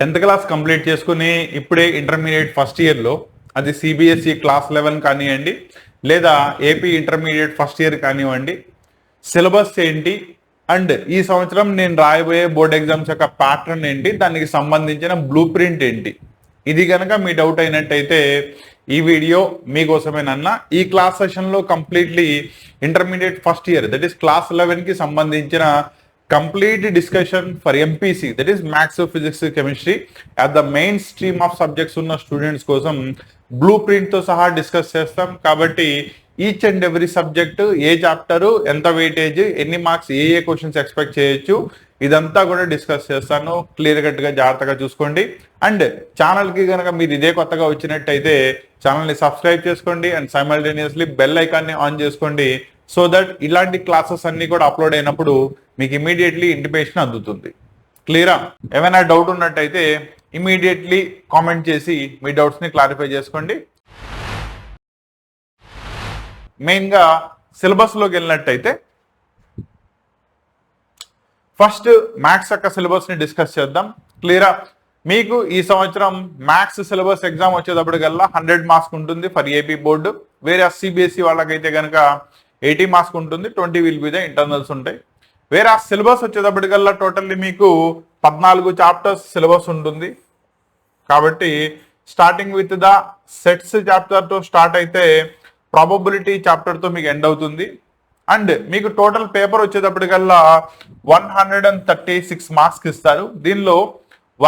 10th class complete చేసుకుని ఇప్పుడే intermediate first ఇయర్లో అది సిబిఎస్ఈ క్లాస్ 11 కానివ్వండి లేదా ఏపీ ఇంటర్మీడియట్ ఫస్ట్ ఇయర్ కానివ్వండి, సిలబస్ ఏంటి అండ్ ఈ సంవత్సరం నేను రాయబోయే బోర్డ్ ఎగ్జామ్స్ యొక్క ప్యాటర్న్ ఏంటి, దానికి సంబంధించిన బ్లూ ప్రింట్ ఏంటి, ఇది కనుక మీ డౌట్ అయినట్టయితే ఈ వీడియో మీకోసమేనన్నా. ఈ క్లాస్ సెషన్లో completely intermediate first year that is class 11కి సంబంధించిన complete discussion for MPC, that is maths, physics, chemistry at the main stream of subjects ఉన్న స్టూడెంట్స్ కోసం బ్లూ ప్రింట్ తో సహా డిస్కస్ చేస్తాం. కాబట్టి each and every subject, A chapter, ఎంత weightage, ఎన్ని మార్క్స్, ఏ క్వశ్చన్స్ ఎక్స్పెక్ట్ చేయొచ్చు, ఇదంతా కూడా డిస్కస్ చేస్తాను. క్లియర్ కట్ గా జాగ్రత్తగా చూసుకోండి. అండ్ ఛానల్ కి కనుక మీరు ఇదే కొత్తగా వచ్చినట్టయితే ఛానల్ ని సబ్స్క్రైబ్ చేసుకోండి అండ్ సైమల్టేనియస్లీ బెల్ ఐకాన్ ని ఆన్ చేసుకోండి, సో దట్ ఇలాంటి క్లాసెస్ అన్ని కూడా అప్లోడ్ అయినప్పుడు మీకు ఇమీడియట్లీ ఇంటిమేషన్ అందుతుంది. క్లియరా? ఏమైనా డౌట్ ఉన్నట్టయితే ఇమీడియట్లీ కామెంట్ చేసి మీ డౌట్స్ ని క్లారిఫై చేసుకోండి. మెయిన్ గా సిలబస్ లోకి వెళ్ళినట్టయితే ఫస్ట్ మ్యాథ్స్ యొక్క సిలబస్ ని డిస్కస్ చేద్దాం. క్లియరా? మీకు ఈ సంవత్సరం మ్యాథ్స్ సిలబస్ ఎగ్జామ్ వచ్చేటప్పటికల్లా 100 మార్క్స్ ఉంటుంది ఫర్ ఏపీ బోర్డు. వేరే సిబిఎస్ఈ వాళ్ళకైతే కనుక 80 మార్క్స్ ఉంటుంది, 20 విల్ బి ద ఇంటర్నల్స్ ఉంటాయి. వేరే సిలబస్ వచ్చేటప్పటికల్లా టోటల్లీ మీకు 14 చాప్టర్స్ సిలబస్ ఉంటుంది. కాబట్టి starting with the sets chapter తో స్టార్ట్ అయితే ప్రాబబిలిటీ చాప్టర్ తో మీకు ఎండ్ అవుతుంది. అండ్ మీకు టోటల్ పేపర్ వచ్చేటప్పటికల్లా 136 మార్క్స్ ఇస్తారు. దీనిలో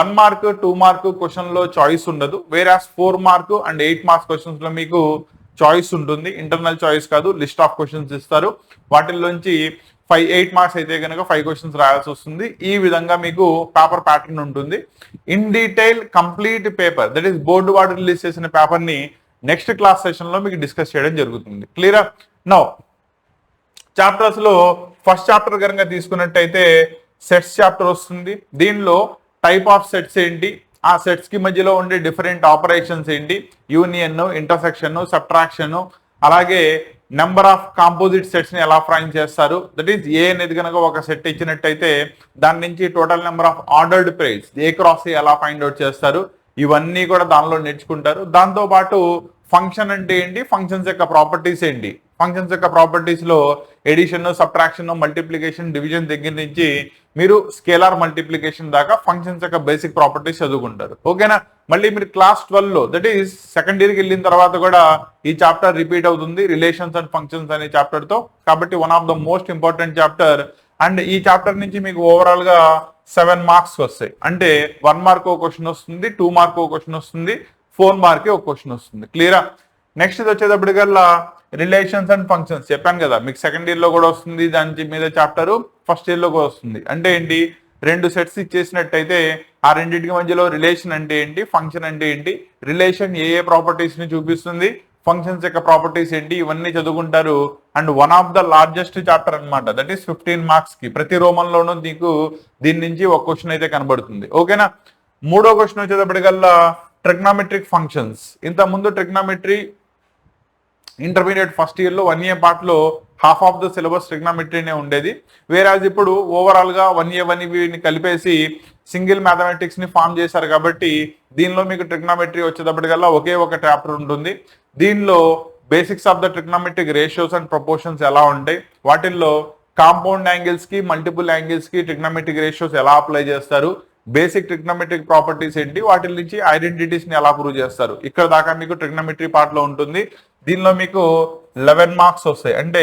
1 మార్క్ 2 మార్క్ క్వశ్చన్ లో చాయిస్ ఉండదు. వేరే 4 మార్క్ అండ్ 8 మార్క్స్ క్వశ్చన్స్ లో మీకు చాయిస్ ఉంటుంది. ఇంటర్నల్ చాయిస్ కాదు, లిస్ట్ ఆఫ్ క్వశ్చన్స్ ఇస్తారు. వాటిల్లోంచి 8 మార్క్స్ అయితే కనుక 5 క్వశ్చన్స్ రాయాల్సి వస్తుంది. ఈ విధంగా మీకు పేపర్ ప్యాటర్న్ ఉంటుంది. In detail complete paper that is board వాడు రిలీజ్ చేసిన పేపర్ ని నెక్స్ట్ క్లాస్ సెషన్ లో మీకు డిస్కస్ చేయడం జరుగుతుంది. క్లియరా? నౌ చాప్టర్స్ లో ఫస్ట్ చాప్టర్ కనుక తీసుకున్నట్టయితే సెట్స్ చాప్టర్ వస్తుంది. దీనిలో టైప్ ఆఫ్ సెట్స్ ఏంటి, ఆ సెట్స్ కి మధ్యలో ఉండే డిఫరెంట్ ఆపరేషన్స్ ఏంటి, యూనియన్, ఇంటర్సెక్షన్, సబ్ట్రాక్షన్, అలాగే నెంబర్ ఆఫ్ కాంపోజిట్ సెట్స్ ని ఎలా ఫ్రైన్ చేస్తారు. దట్ ఈస్ ఏ అనేది కనుక ఒక సెట్ ఇచ్చినట్టయితే దాని నుంచి total number of ordered pairs A cross ఎలా ఫైండ్ అవుట్ చేస్తారు, ఇవన్నీ కూడా దానిలో నేర్చుకుంటారు. దాంతో పాటు ఫంక్షన్ అంటే ఏంటి, ఫంక్షన్స్ యొక్క ప్రాపర్టీస్ ఏంటి, ఫంక్షన్స్ యొక్క ప్రాపర్టీస్ లో ఎడిషన్, సబ్ట్రాక్షన్, మల్టిప్లికేషన్, డివిజన్ దగ్గర నుంచి మీరు స్కేలార్ మల్టిప్లికేషన్ దాకా ఫంక్షన్స్ యొక్క బేసిక్ ప్రాపర్టీస్ చదువుకుంటారు. ఓకేనా? మళ్ళీ మీరు క్లాస్ 12 లో దట్ ఈస్ సెకండ్ ఇయర్కి వెళ్ళిన తర్వాత కూడా ఈ చాప్టర్ రిపీట్ అవుతుంది, రిలేషన్స్ అండ్ ఫంక్షన్స్ అనే చాప్టర్ తో. కాబట్టి one of the most important chapter. And ఈ చాప్టర్ నుంచి మీకు ఓవరాల్ గా 7 మార్క్స్ వస్తాయి. అంటే 1 మార్క్ ఒక క్వశ్చన్ వస్తుంది, 2 మార్క్ ఒక క్వశ్చన్ వస్తుంది, 4 మార్క్ ఒక క్వశ్చన్ వస్తుంది. క్లియరా? నెక్స్ట్ వచ్చేటప్పటికల్లా రిలేషన్స్ అండ్ ఫంక్షన్స్ చెప్పాను కదా, మీకు సెకండ్ ఇయర్ లో కూడా వస్తుంది. దాని మీద చాప్టర్ ఫస్ట్ ఇయర్ లో కూడా వస్తుంది. అంటే ఏంటి, 2 సెట్స్ ఇచ్చేసినట్టయితే ఆ రెండింటికి మధ్యలో రిలేషన్ అంటే ఏంటి, ఫంక్షన్ అంటే ఏంటి, రిలేషన్ ఏ ప్రాపర్టీస్ ని చూపిస్తుంది, ఫంక్షన్స్ యొక్క ప్రాపర్టీస్ ఏంటి, ఇవన్నీ చదువుకుంటారు. And one of the largest chapter అన్నమాట. దట్ ఈస్ 15 మార్క్స్ కి ప్రతి రోమన్ లోనూ మీకు దీని నుంచి ఒక క్వశ్చన్ అయితే కనబడుతుంది. ఓకేనా? మూడో క్వశ్చన్ వచ్చేటప్పటికల్లా ట్రిగ్నామెట్రిక్ ఫంక్షన్స్. ఇంత ముందు ట్రిగ్నామెట్రీ ఇంటర్మీడియట్ ఫస్ట్ ఇయర్ లో 1 ఇయర్ పార్ట్ లో హాఫ్ ఆఫ్ ద సిలబస్ ట్రిగ్నామెట్రీనే ఉండేది. వేరాజ్ ఇప్పుడు ఓవరాల్ గా 1 ఇయర్ కలిపేసి సింగిల్ మ్యాథమెటిక్స్ ని ఫామ్ చేశారు. కాబట్టి దీనిలో మీకు ట్రిగ్నామెట్రీ వచ్చేటప్పటికల్లా ఒకే ఒక చాప్టర్ ఉంటుంది. దీనిలో basics of the trigonometric ratios and proportions ఎలా ఉంటాయి, వాటిల్లో కాంపౌండ్ యాంగిల్స్ కి, మల్టిపుల్ యాంగిల్స్ కి ట్రిగ్నామెట్రిక్ రేషియోస్ ఎలా అప్లై చేస్తారు, బేసిక్ ట్రిగ్నామెట్రిక్ ప్రాపర్టీస్ ఏంటి, వాటి నుంచి ఐడెంటిటీస్ ని ఎలా ప్రూవ్ చేస్తారు, ఇక్కడ దాకా మీకు ట్రిగ్నామెట్రీ పార్ట్ లో ఉంటుంది. దీనిలో మీకు 11 మార్క్స్ వస్తాయి. అంటే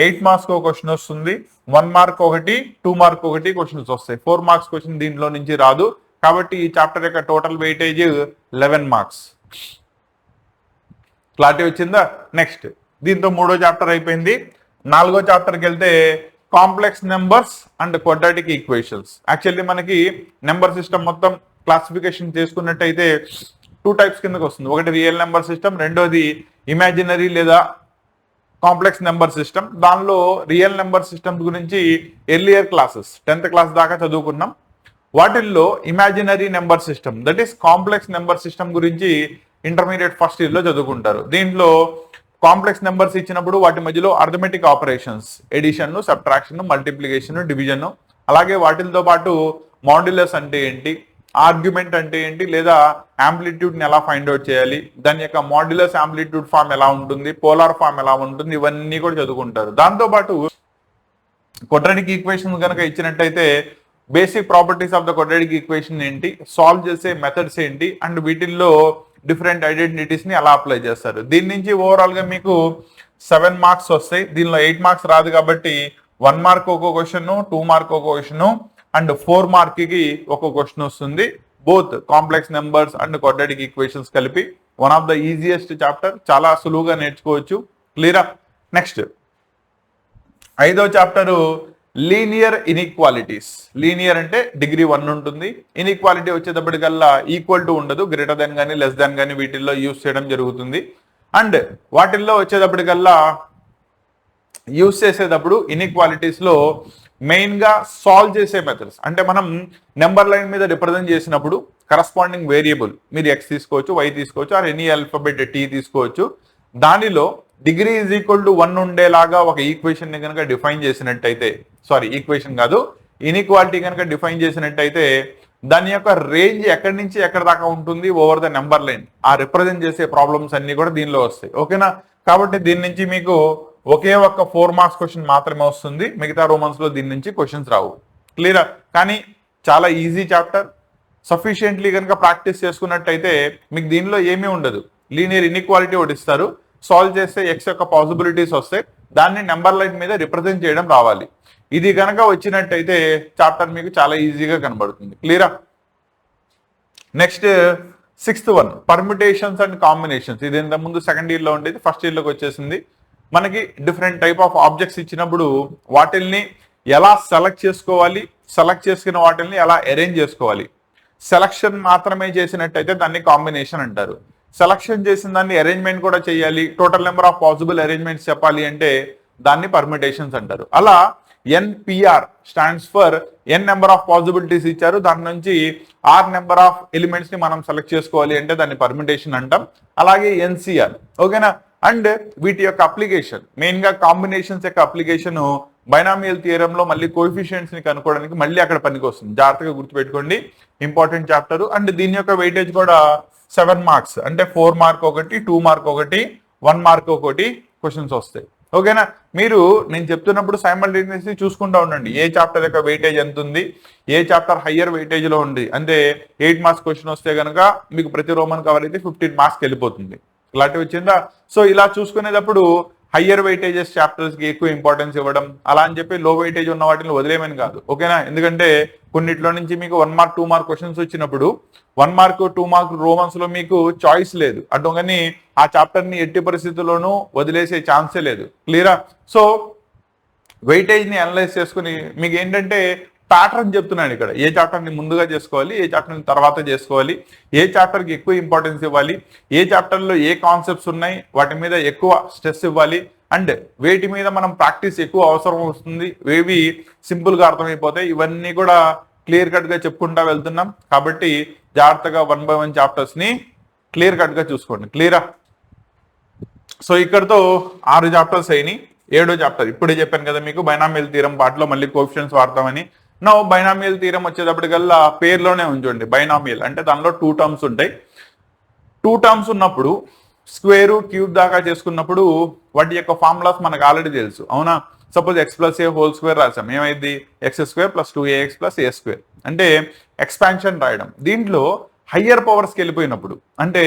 8 మార్క్స్ ఒక క్వశ్చన్ వస్తుంది, 1 మార్క్ ఒకటి, 2 మార్క్ ఒకటి క్వశ్చన్స్ వస్తాయి. 4 మార్క్స్ క్వశ్చన్ దీనిలో నుంచి రాదు. కాబట్టి ఈ చాప్టర్ యొక్క టోటల్ వెయిటేజ్ 11 మార్క్స్. క్లారిటీ వచ్చిందా? నెక్స్ట్ దీంతో మూడో చాప్టర్ అయిపోయింది. 4వ చాప్టర్కి వెళ్తే complex numbers and quadratic equations. Actually మనకి నెంబర్ సిస్టమ్ మొత్తం క్లాసిఫికేషన్ చేసుకున్నట్టయితే 2 టైప్స్ కిందకి వస్తుంది. ఒకటి రియల్ నెంబర్ సిస్టమ్, రెండోది ఇమాజినరీ లేదా కాంప్లెక్స్ నెంబర్ సిస్టమ్. దానిలో రియల్ నెంబర్ సిస్టమ్స్ గురించి ఎర్లియర్ క్లాసెస్ 10th క్లాస్ దాకా చదువుకున్నాం. వాటిల్లో imaginary number system that is complex number system గురించి ఇంటర్మీడియట్ ఫస్ట్ ఇయర్ లో చదువుకుంటారు. దీంట్లో కాంప్లెక్స్ నెంబర్స్ ఇచ్చినప్పుడు వాటి మధ్యలో arithmetic operations, addition, subtraction, multiplication, division, అలాగే వాటితో పాటు మాడ్యులస్ అంటే ఏంటి, ఆర్గ్యుమెంట్ అంటే ఏంటి, లేదా యాంప్లిట్యూడ్ ని ఎలా ఫైండ్ అవుట్ చేయాలి, దాని యొక్క మాడ్యులస్ యాంప్లిట్యూడ్ ఫామ్ ఎలా ఉంటుంది, పోలార్ ఫామ్ ఎలా ఉంటుంది, ఇవన్నీ కూడా చదువుకుంటారు. దాంతోపాటు క్వాడ్రాటిక్ ఈక్వేషన్ కనుక ఇచ్చినట్టయితే basic properties of the quadratic equation ఏంటి, సాల్వ్ చేసే మెథడ్స్ ఏంటి, అండ్ వీటిల్లో డిఫరెంట్ ఐడెంటిటీస్ ని ఎలా అప్లై చేస్తారు. దీని నుంచి ఓవరాల్ గా మీకు 7 మార్క్స్ వస్తాయి. దీనిలో 8 మార్క్స్ రాదు కాబట్టి 1 మార్క్ ఒక క్వశ్చన్, 2 మార్క్ ఒక క్వశ్చన్ అండ్ 4 మార్క్ కి ఒక క్వశ్చన్ వస్తుంది. Both complex numbers and quadratic equations కలిపి one of the easiest chapter, చాలా సులువుగా నేర్చుకోవచ్చు. క్లియరా? నెక్స్ట్ 5వ చాప్టరు లీనియర్ ఇన్ఈక్వాలిటీస్. లీనియర్ అంటే డిగ్రీ 1 ఉంటుంది. ఇన్ఈక్వాలిటీ వచ్చేటప్పటికల్లా ఈక్వల్ టు ఉండదు, గ్రేటర్ దెన్ కానీ లెస్ దెన్ కానీ వీటిల్లో యూస్ చేయడం జరుగుతుంది. అండ్ వాటిల్లో వచ్చేటప్పటికల్లా యూస్ చేసేటప్పుడు ఇన్ఈక్వాలిటీస్ లో మెయిన్ గా సాల్వ్ చేసే మెథడ్స్, అంటే మనం నెంబర్ లైన్ మీద రిప్రజెంట్ చేసినప్పుడు కరస్పాండింగ్ వేరియబుల్ మీరు ఎక్స్ తీసుకోవచ్చు, వై తీసుకోవచ్చు, ఆర్ ఎనీ ఆల్ఫాబెట్ టీ తీసుకోవచ్చు. దానిలో డిగ్రీ ఈజ్ ఈక్వల్ టు 1 ఉండేలాగా ఒక ఈక్వేషన్ ని కనుక డిఫైన్ చేసినట్టయితే, ఈక్వేషన్ కాదు, ఇన్ఈక్వాలిటీ కనుక డిఫైన్ చేసినట్టయితే దాని యొక్క రేంజ్ ఎక్కడి నుంచి ఎక్కడి దాకా ఉంటుంది ఓవర్ ద నెంబర్ లైన్, ఆ రిప్రజెంట్ చేసే ప్రాబ్లమ్స్ అన్ని కూడా దీనిలో వస్తాయి. ఓకేనా? కాబట్టి దీని నుంచి మీకు ఒకే ఒక్క 4 మార్క్స్ క్వశ్చన్ మాత్రమే వస్తుంది, మిగతా రోమన్స్ లో దీని నుంచి క్వశ్చన్స్ రావు. క్లియరా? కానీ చాలా ఈజీ చాప్టర్. సఫిషియెంట్లీ కనుక ప్రాక్టీస్ చేసుకున్నట్టయితే మీకు దీనిలో ఏమీ ఉండదు. లీనియర్ ఇన్ఈక్వాలిటీ ఒకటి ఇస్తారు, సాల్వ్ చేస్తే ఎక్స్ యొక్క పాసిబిలిటీస్ వస్తాయి, దాన్ని నెంబర్ లైన్ మీద రిప్రజెంట్ చేయడం రావాలి. ఇది కనుక వచ్చినట్టయితే చాప్టర్ మీకు చాలా ఈజీగా కనబడుతుంది. క్లియరా? Next 6th one permutations and combinations. ఇది ఇంత ముందు సెకండ్ ఇయర్ లో ఉండేది, ఫస్ట్ ఇయర్ లోకి వచ్చేసింది. మనకి డిఫరెంట్ టైప్ ఆఫ్ ఆబ్జెక్ట్స్ ఇచ్చినప్పుడు వాటిల్ని ఎలా సెలెక్ట్ చేసుకోవాలి, సెలెక్ట్ చేసుకున్న వాటిల్ని ఎలా అరేంజ్ చేసుకోవాలి. సెలక్షన్ మాత్రమే చేసినట్టయితే దాన్ని కాంబినేషన్ అంటారు. సెలక్షన్ చేసిన దాన్ని అరేంజ్మెంట్ కూడా చేయాలి, total number of possible arrangements చెప్పాలి అంటే దాన్ని పర్మిటేషన్స్ అంటారు. అలా NPR stands for N number of possibilities ఇచ్చారు, దాని నుంచి ఆర్ నెంబర్ ఆఫ్ ఎలిమెంట్స్ ని మనం సెలెక్ట్ చేసుకోవాలి అంటే దాన్ని పర్మిటేషన్ అంటాం. అలాగే NCR. ఓకేనా? అండ్ వీటి యొక్క అప్లికేషన్, మెయిన్ గా కాంబినేషన్స్ యొక్క అప్లికేషన్ బైనామియల్ థియరం లో మళ్ళీ కోఎఫిషియెంట్స్ ని కనుక్కోవడానికి మళ్ళీ అక్కడ పనికి వస్తుంది. జాగ్రత్తగా గుర్తుపెట్టుకోండి, ఇంపార్టెంట్ చాప్టర్. అండ్ దీని యొక్క వెయిటేజ్ కూడా 7 మార్క్స్, అంటే 4 మార్క్ ఒకటి, 2 మార్క్ ఒకటి, 1 మార్క్ ఒకటి క్వశ్చన్స్ వస్తాయి. ఓకేనా? మీరు నేను చెప్తున్నప్పుడు సైమల్టేనియస్లీ చూసుకుంటూ ఉండండి, ఏ చాప్టర్ యొక్క వెయిటేజ్ ఎంత ఉంది, ఏ చాప్టర్ హయ్యర్ వెయిటేజ్ లో ఉంది. అంటే 8 మార్క్స్ క్వశ్చన్ వస్తే కనుక మీకు ప్రతి రోమన్ కవర్ అయితే 15 మార్క్స్కి వెళ్ళిపోతుంది. క్లారిటీ వచ్చిందా? సో ఇలా చూసుకునేటప్పుడు హయ్యర్ వెయిటేజెస్ చాప్టర్స్ కి ఎక్కువ ఇంపార్టెన్స్ ఇవ్వడం, అలా అని చెప్పి లో వెయిటేజ్ ఉన్న వాటిని వదిలేమని కాదు. ఓకేనా? ఎందుకంటే కొన్నిట్లో నుంచి మీకు 1 మార్క్ 2 మార్క్ క్వశ్చన్స్ వచ్చినప్పుడు 1 మార్క్ 2 మార్క్ రోమన్స్ లో మీకు చాయిస్ లేదు, అటుగాని ఆ చాప్టర్ ని ఎట్టి పరిస్థితుల్లోనూ వదిలేసే ఛాన్సే లేదు. క్లియరా? సో వెయిటేజ్ ని అనలైజ్ చేసుకుని మీకు ఏంటంటే ప్యాటర్న్ చెప్తున్నాను ఇక్కడ, ఏ చాప్టర్ ని ముందుగా చేసుకోవాలి, ఏ చాప్టర్ ని తర్వాత చేసుకోవాలి, ఏ చాప్టర్ కి ఎక్కువ ఇంపార్టెన్స్ ఇవ్వాలి, ఏ చాప్టర్ లో ఏ కాన్సెప్ట్స్ ఉన్నాయి వాటి మీద ఎక్కువ స్ట్రెస్ ఇవ్వాలి, అండ్ వేటి మీద మనం ప్రాక్టీస్ ఎక్కువ అవసరం వస్తుంది, ఏవి సింపుల్ గా అర్థమైపోతాయి, ఇవన్నీ కూడా క్లియర్ కట్ గా చెప్పుకుంటా వెళ్తున్నాం. కాబట్టి జాగ్రత్తగా 1 by 1 చాప్టర్స్ ని క్లియర్ కట్ గా చూసుకోండి. క్లియరా? సో ఇక్కడతో 6 చాప్టర్స్ అయినాయి. 7వ చాప్టర్ ఇప్పుడే చెప్పాను కదా మీకు, బైనామియల్ థీరం పార్ట్లో మళ్ళీ కోఎఫిషియెంట్స్ వాడతామని. నో బైనామియల్ థీరం వచ్చేటప్పటికల్లా పేర్లోనే ఉంచండి, బైనామియల్ అంటే దానిలో 2 టర్మ్స్ ఉంటాయి. 2 టర్మ్స్ ఉన్నప్పుడు స్క్వేర్ క్యూబ్ దాకా చేసుకున్నప్పుడు వాటి యొక్క ఫార్ములాస్ మనకు ఆల్రెడీ తెలుసు, అవునా? సపోజ్ x+a హోల్ స్క్వేర్ రాసాం, ఏమైంది? x² + 2ax + a², అంటే ఎక్స్పాన్షన్ రాయడం. దీంట్లో హయ్యర్ పవర్స్కి వెళ్ళిపోయినప్పుడు, అంటే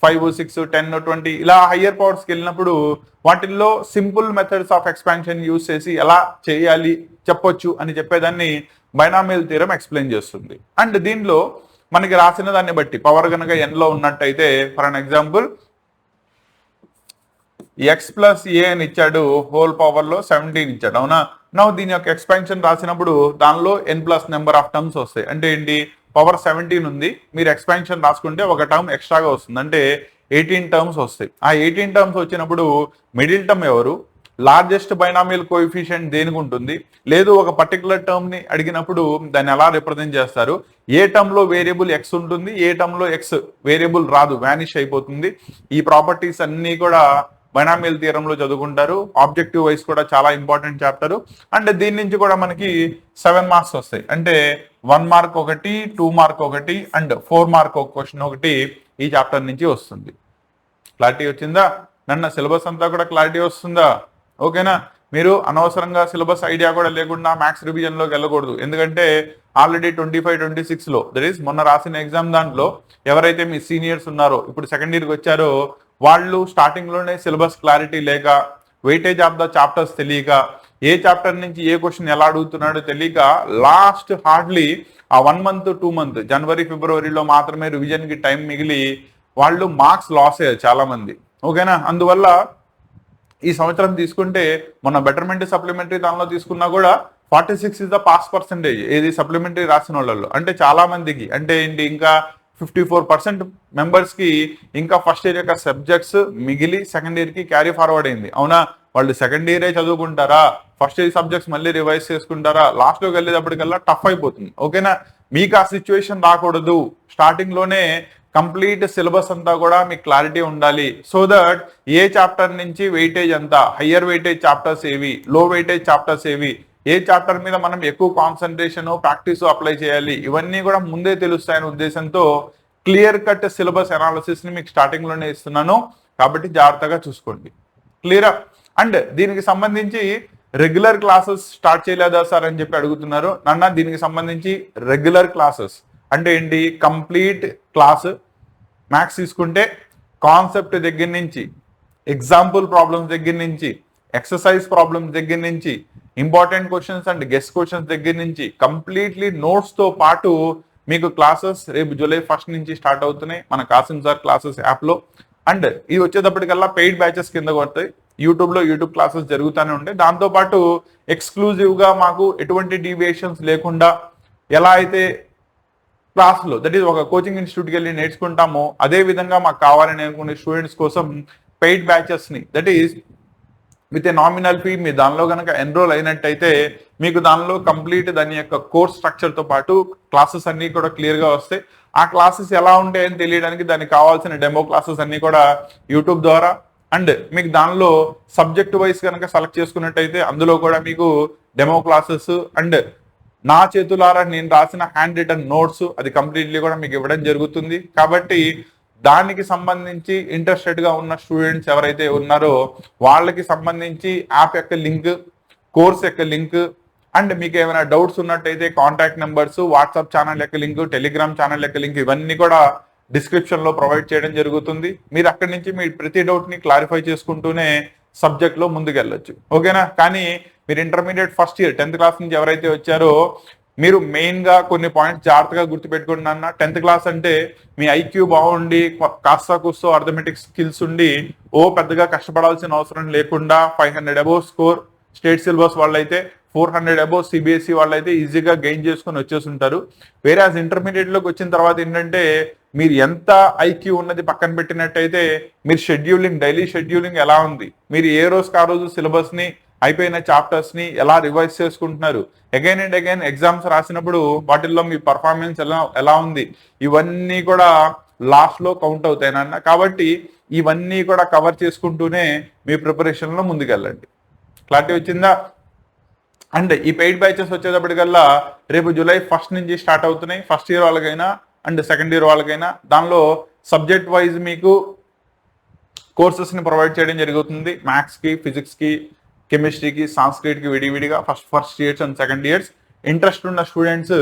5, 6, 10, 20 ఇలా హయ్యర్ పవర్స్కి వెళ్ళినప్పుడు వాటిల్లో simple methods of expansion use చేసి ఎలా చేయాలి చెప్పొచ్చు అని చెప్పేదాన్ని బైనామియల్ థియరం ఎక్స్ప్లెయిన్ చేస్తుంది. అండ్ దీనిలో మనకి రాసిన దాన్ని బట్టి పవర్ కనుక n లో ఉన్నట్టయితే, ఫర్ అన్ ఎగ్జాంపుల్ x+a అని ఇచ్చాడు, హోల్ పవర్ లో 17 ఇచ్చాడు, అవునా? నౌ దీని యొక్క ఎక్స్పాన్షన్ రాసినప్పుడు దానిలో n+ నెంబర్ ఆఫ్ టర్మ్స్ వస్తాయి. అంటే ఏంటి? పవర్ 17 ఉంది, మీరు ఎక్స్పాన్షన్ రాసుకుంటే ఒక టర్మ్ ఎక్స్ట్రాగా వస్తుంది, అంటే 18 టర్మ్స్ వస్తాయి. ఆ 18 టర్మ్స్ వచ్చినప్పుడు మిడిల్ టర్మ్ ఎవరు, లార్జెస్ట్ బైనామియల్ కోఎఫిషియంట్ దేనికి ఉంటుంది, లేదు ఒక పర్టికులర్ టర్మ్ ని అడిగినప్పుడు దాన్ని ఎలా రిప్రజెంట్ చేస్తారు, ఏ టర్మ్ లో వేరియబుల్ ఎక్స్ ఉంటుంది, ఏ టర్మ్ లో ఎక్స్ వేరియబుల్ రాదు, వ్యానిష్ అయిపోతుంది. ఈ ప్రాపర్టీస్ అన్ని కూడా బైనామియల్ థియరంలో చదువుకుంటారు. ఆబ్జెక్టివ్ వైస్ కూడా చాలా ఇంపార్టెంట్ చాప్టర్. అండ్ దీని నుంచి కూడా మనకి 7 మార్క్స్ వస్తాయి. అంటే 1 మార్క్ ఒకటి, 2 మార్క్ ఒకటి అండ్ 4 మార్క్ ఒక క్వశ్చన్ ఒకటి ఈ చాప్టర్ నుంచి వస్తుంది. క్లారిటీ వచ్చిందా? నన్న సిలబస్ అంతా కూడా క్లారిటీ వస్తుందా? ఓకేనా? మీరు అనవసరంగా సిలబస్ ఐడియా కూడా లేకుండా మ్యాథ్స్ రివిజన్లోకి వెళ్ళకూడదు. ఎందుకంటే ఆల్రెడీ 25-26లో దట్ ఈస్ మొన్న రాసిన ఎగ్జామ్ దాంట్లో ఎవరైతే మీ సీనియర్స్ ఉన్నారో, ఇప్పుడు సెకండ్ ఇయర్కి వచ్చారో, వాళ్ళు స్టార్టింగ్లోనే సిలబస్ క్లారిటీ లేక, వెయిటేజ్ ఆఫ్ ద చాప్టర్స్ తెలియక, ఏ చాప్టర్ నుంచి ఏ క్వశ్చన్ ఎలా అడుగుతున్నాడో తెలియక లాస్ట్ హార్డ్లీ ఆ 1 మంత్ 2 మంత్ జనవరి ఫిబ్రవరిలో మాత్రమే రివిజన్కి టైం మిగిలి వాళ్ళు మార్క్స్ లాస్ అయ్యారు చాలా మంది. ఓకేనా? అందువల్ల ఈ సంవత్సరం తీసుకుంటే మొన్న బెటర్మెంట్ సప్లిమెంటరీ దానిలో తీసుకున్నా కూడా 46 ఇస్ ద పాస్ పర్సెంటేజ్ ఏది సప్లిమెంటరీ రాసిన వాళ్ళలో. అంటే చాలా మందికి అంటే ఏంటి, ఇంకా 54% మెంబర్స్కి ఇంకా ఫస్ట్ ఇయర్ యొక్క సబ్జెక్ట్స్ మిగిలి సెకండ్ ఇయర్కి క్యారీ ఫార్వర్డ్ అయింది. అవునా? వాళ్ళు సెకండ్ ఇయరే చదువుకుంటారా, ఫస్ట్ ఇయర్ సబ్జెక్ట్స్ మళ్ళీ రివైజ్ చేసుకుంటారా, లాస్ట్లోకి వెళ్ళేటప్పటికల్లా టఫ్ అయిపోతుంది. ఓకేనా? మీకు ఆ సిచ్యువేషన్ రాకూడదు. స్టార్టింగ్లోనే కంప్లీట్ సిలబస్ అంతా కూడా మీకు క్లారిటీ ఉండాలి. సో దట్ ఏ చాప్టర్ నుంచి వెయిటేజ్ అంతా, హయ్యర్ వెయిటేజ్ చాప్టర్స్ ఏవి, లో వెయిటేజ్ చాప్టర్స్ ఏవి, ఏ చాప్టర్ మీద మనం ఎక్కువ కాన్సన్ట్రేషన్ ప్రాక్టీస్ అప్లై చేయాలి, ఇవన్నీ కూడా ముందే తెలుస్తాయనే ఉద్దేశంతో క్లియర్ కట్ సిలబస్ అనాలిసిస్ని మీకు స్టార్టింగ్లోనే ఇస్తున్నాను. కాబట్టి జాగ్రత్తగా చూసుకోండి. క్లియరా? అండ్ దీనికి సంబంధించి రెగ్యులర్ క్లాసెస్ స్టార్ట్ చేయలేదా సార్ అని చెప్పి అడుగుతున్నారు. నన్న దీనికి సంబంధించి రెగ్యులర్ క్లాసెస్ అంటే ఏంటి, కంప్లీట్ క్లాస్ మ్యాథ్స్ తీసుకుంటే కాన్సెప్ట్ దగ్గర నుంచి, ఎగ్జాంపుల్ ప్రాబ్లమ్స్ దగ్గర నుంచి, ఎక్సర్సైజ్ ప్రాబ్లమ్స్ దగ్గర నుంచి, important questions and guessed questions దగ్గర నుంచి కంప్లీట్లీ నోట్స్తో పాటు మీకు క్లాసెస్ రేపు జూలై 1 నుంచి స్టార్ట్ అవుతున్నాయి మన కాసిం సార్ క్లాసెస్ యాప్లో. అండ్ ఇది వచ్చేటప్పటికల్లా పెయిడ్ బ్యాచెస్ కింద పడతాయి. యూట్యూబ్లో యూట్యూబ్ క్లాసెస్ జరుగుతూనే ఉంటాయి. దాంతోపాటు ఎక్స్క్లూజివ్గా మాకు ఎటువంటి డీవియేషన్స్ లేకుండా ఎలా అయితే క్లాస్లో దట్ ఈస్ ఒక కోచింగ్ ఇన్స్టిట్యూట్కి వెళ్ళి నేర్చుకుంటామో అదే విధంగా మాకు కావాలని అనుకునే స్టూడెంట్స్ కోసం పెయిడ్ బ్యాచెస్ని that is with a nominal fee మీ దానిలో కనుక ఎన్రోల్ అయినట్టయితే మీకు దానిలో కంప్లీట్ దాని యొక్క కోర్స్ స్ట్రక్చర్తో పాటు క్లాసెస్ అన్నీ కూడా క్లియర్గా వస్తాయి. ఆ క్లాసెస్ ఎలా ఉంటాయని తెలియడానికి దానికి కావాల్సిన డెమో క్లాసెస్ అన్నీ కూడా యూట్యూబ్ ద్వారా, అండ్ మీకు దానిలో సబ్జెక్ట్ వైజ్ కనుక సెలెక్ట్ చేసుకున్నట్టయితే అందులో కూడా మీకు డెమో క్లాసెస్ అండ్ నా చేతులారా నేను రాసిన హ్యాండ్ రిటన్ నోట్స్ అది కంప్లీట్లీ కూడా మీకు ఇవ్వడం జరుగుతుంది. కాబట్టి దానికి సంబంధించి ఇంట్రెస్టెడ్గా ఉన్న స్టూడెంట్స్ ఎవరైతే ఉన్నారో వాళ్ళకి సంబంధించి యాప్ యొక్క లింక్, కోర్స్ యొక్క లింక్ అండ్ మీకు ఏమైనా డౌట్స్ ఉన్నట్టయితే కాంటాక్ట్ నెంబర్స్, వాట్సాప్ ఛానల్ యొక్క లింక్, టెలిగ్రామ్ ఛానల్ యొక్క లింక్ ఇవన్నీ కూడా డిస్క్రిప్షన్లో ప్రొవైడ్ చేయడం జరుగుతుంది. మీరు అక్కడి నుంచి మీ ప్రతి డౌట్ని క్లారిఫై చేసుకుంటూనే సబ్జెక్ట్లో ముందుకెళ్ళొచ్చు. ఓకేనా? కానీ మీరు intermediate first year 10th class నుంచి ఎవరైతే వచ్చారో మీరు మెయిన్గా కొన్ని పాయింట్స్ జాగ్రత్తగా గుర్తుపెట్టుకోండి అన్న. 10th క్లాస్ అంటే మీ ఐక్యూ బాగుండి కాస్తా కూస్తో అర్థమెటిక్ స్కిల్స్ ఉండి పెద్దగా కష్టపడాల్సిన అవసరం లేకుండా 500 అబోవ్ స్కోర్ స్టేట్ సిలబస్ వాళ్ళైతే 400 అబోవ్ సిబిఎస్ఈ వాళ్ళైతే ఈజీగా గెయిన్ చేసుకుని వచ్చేస్తుంటారు. వేరే ఇంటర్మీడియట్లోకి వచ్చిన తర్వాత ఏంటంటే మీరు ఎంత ఐక్యూ ఉన్నది పక్కన పెట్టినట్టయితే మీరు షెడ్యూలింగ్, డైలీ షెడ్యూలింగ్ ఎలా ఉంది, మీరు ఏ రోజుకి ఆ రోజు సిలబస్ని అయిపోయిన చాప్టర్స్ని ఎలా రివైజ్ చేసుకుంటున్నారు, అగైన్ అండ్ అగైన్ ఎగ్జామ్స్ రాసినప్పుడు వాటిల్లో మీ పర్ఫార్మెన్స్ ఎలా ఉంది, ఇవన్నీ కూడా లాస్ట్లో కౌంట్ అవుతాయనన్న. కాబట్టి ఇవన్నీ కూడా కవర్ చేసుకుంటూనే మీ ప్రిపరేషన్లో ముందుకెళ్ళండి. క్లారిటీ వచ్చిందా? అండ్ ఈ పెయిడ్ బ్యాచెస్ వచ్చేటప్పటికల్లా రేపు జూలై 1 నుంచి స్టార్ట్ అవుతున్నాయి. ఫస్ట్ ఇయర్ వాళ్ళకైనా అండ్ సెకండ్ ఇయర్ వాళ్ళకైనా దానిలో సబ్జెక్ట్ వైజ్ మీకు కోర్సెస్ని ప్రొవైడ్ చేయడం జరుగుతుంది. మ్యాథ్స్కి, ఫిజిక్స్కి, కెమిస్ట్రీకి, సాంస్క్రిట్కి విడివిడిగా first years and second years. Interest ఉన్న స్టూడెంట్స్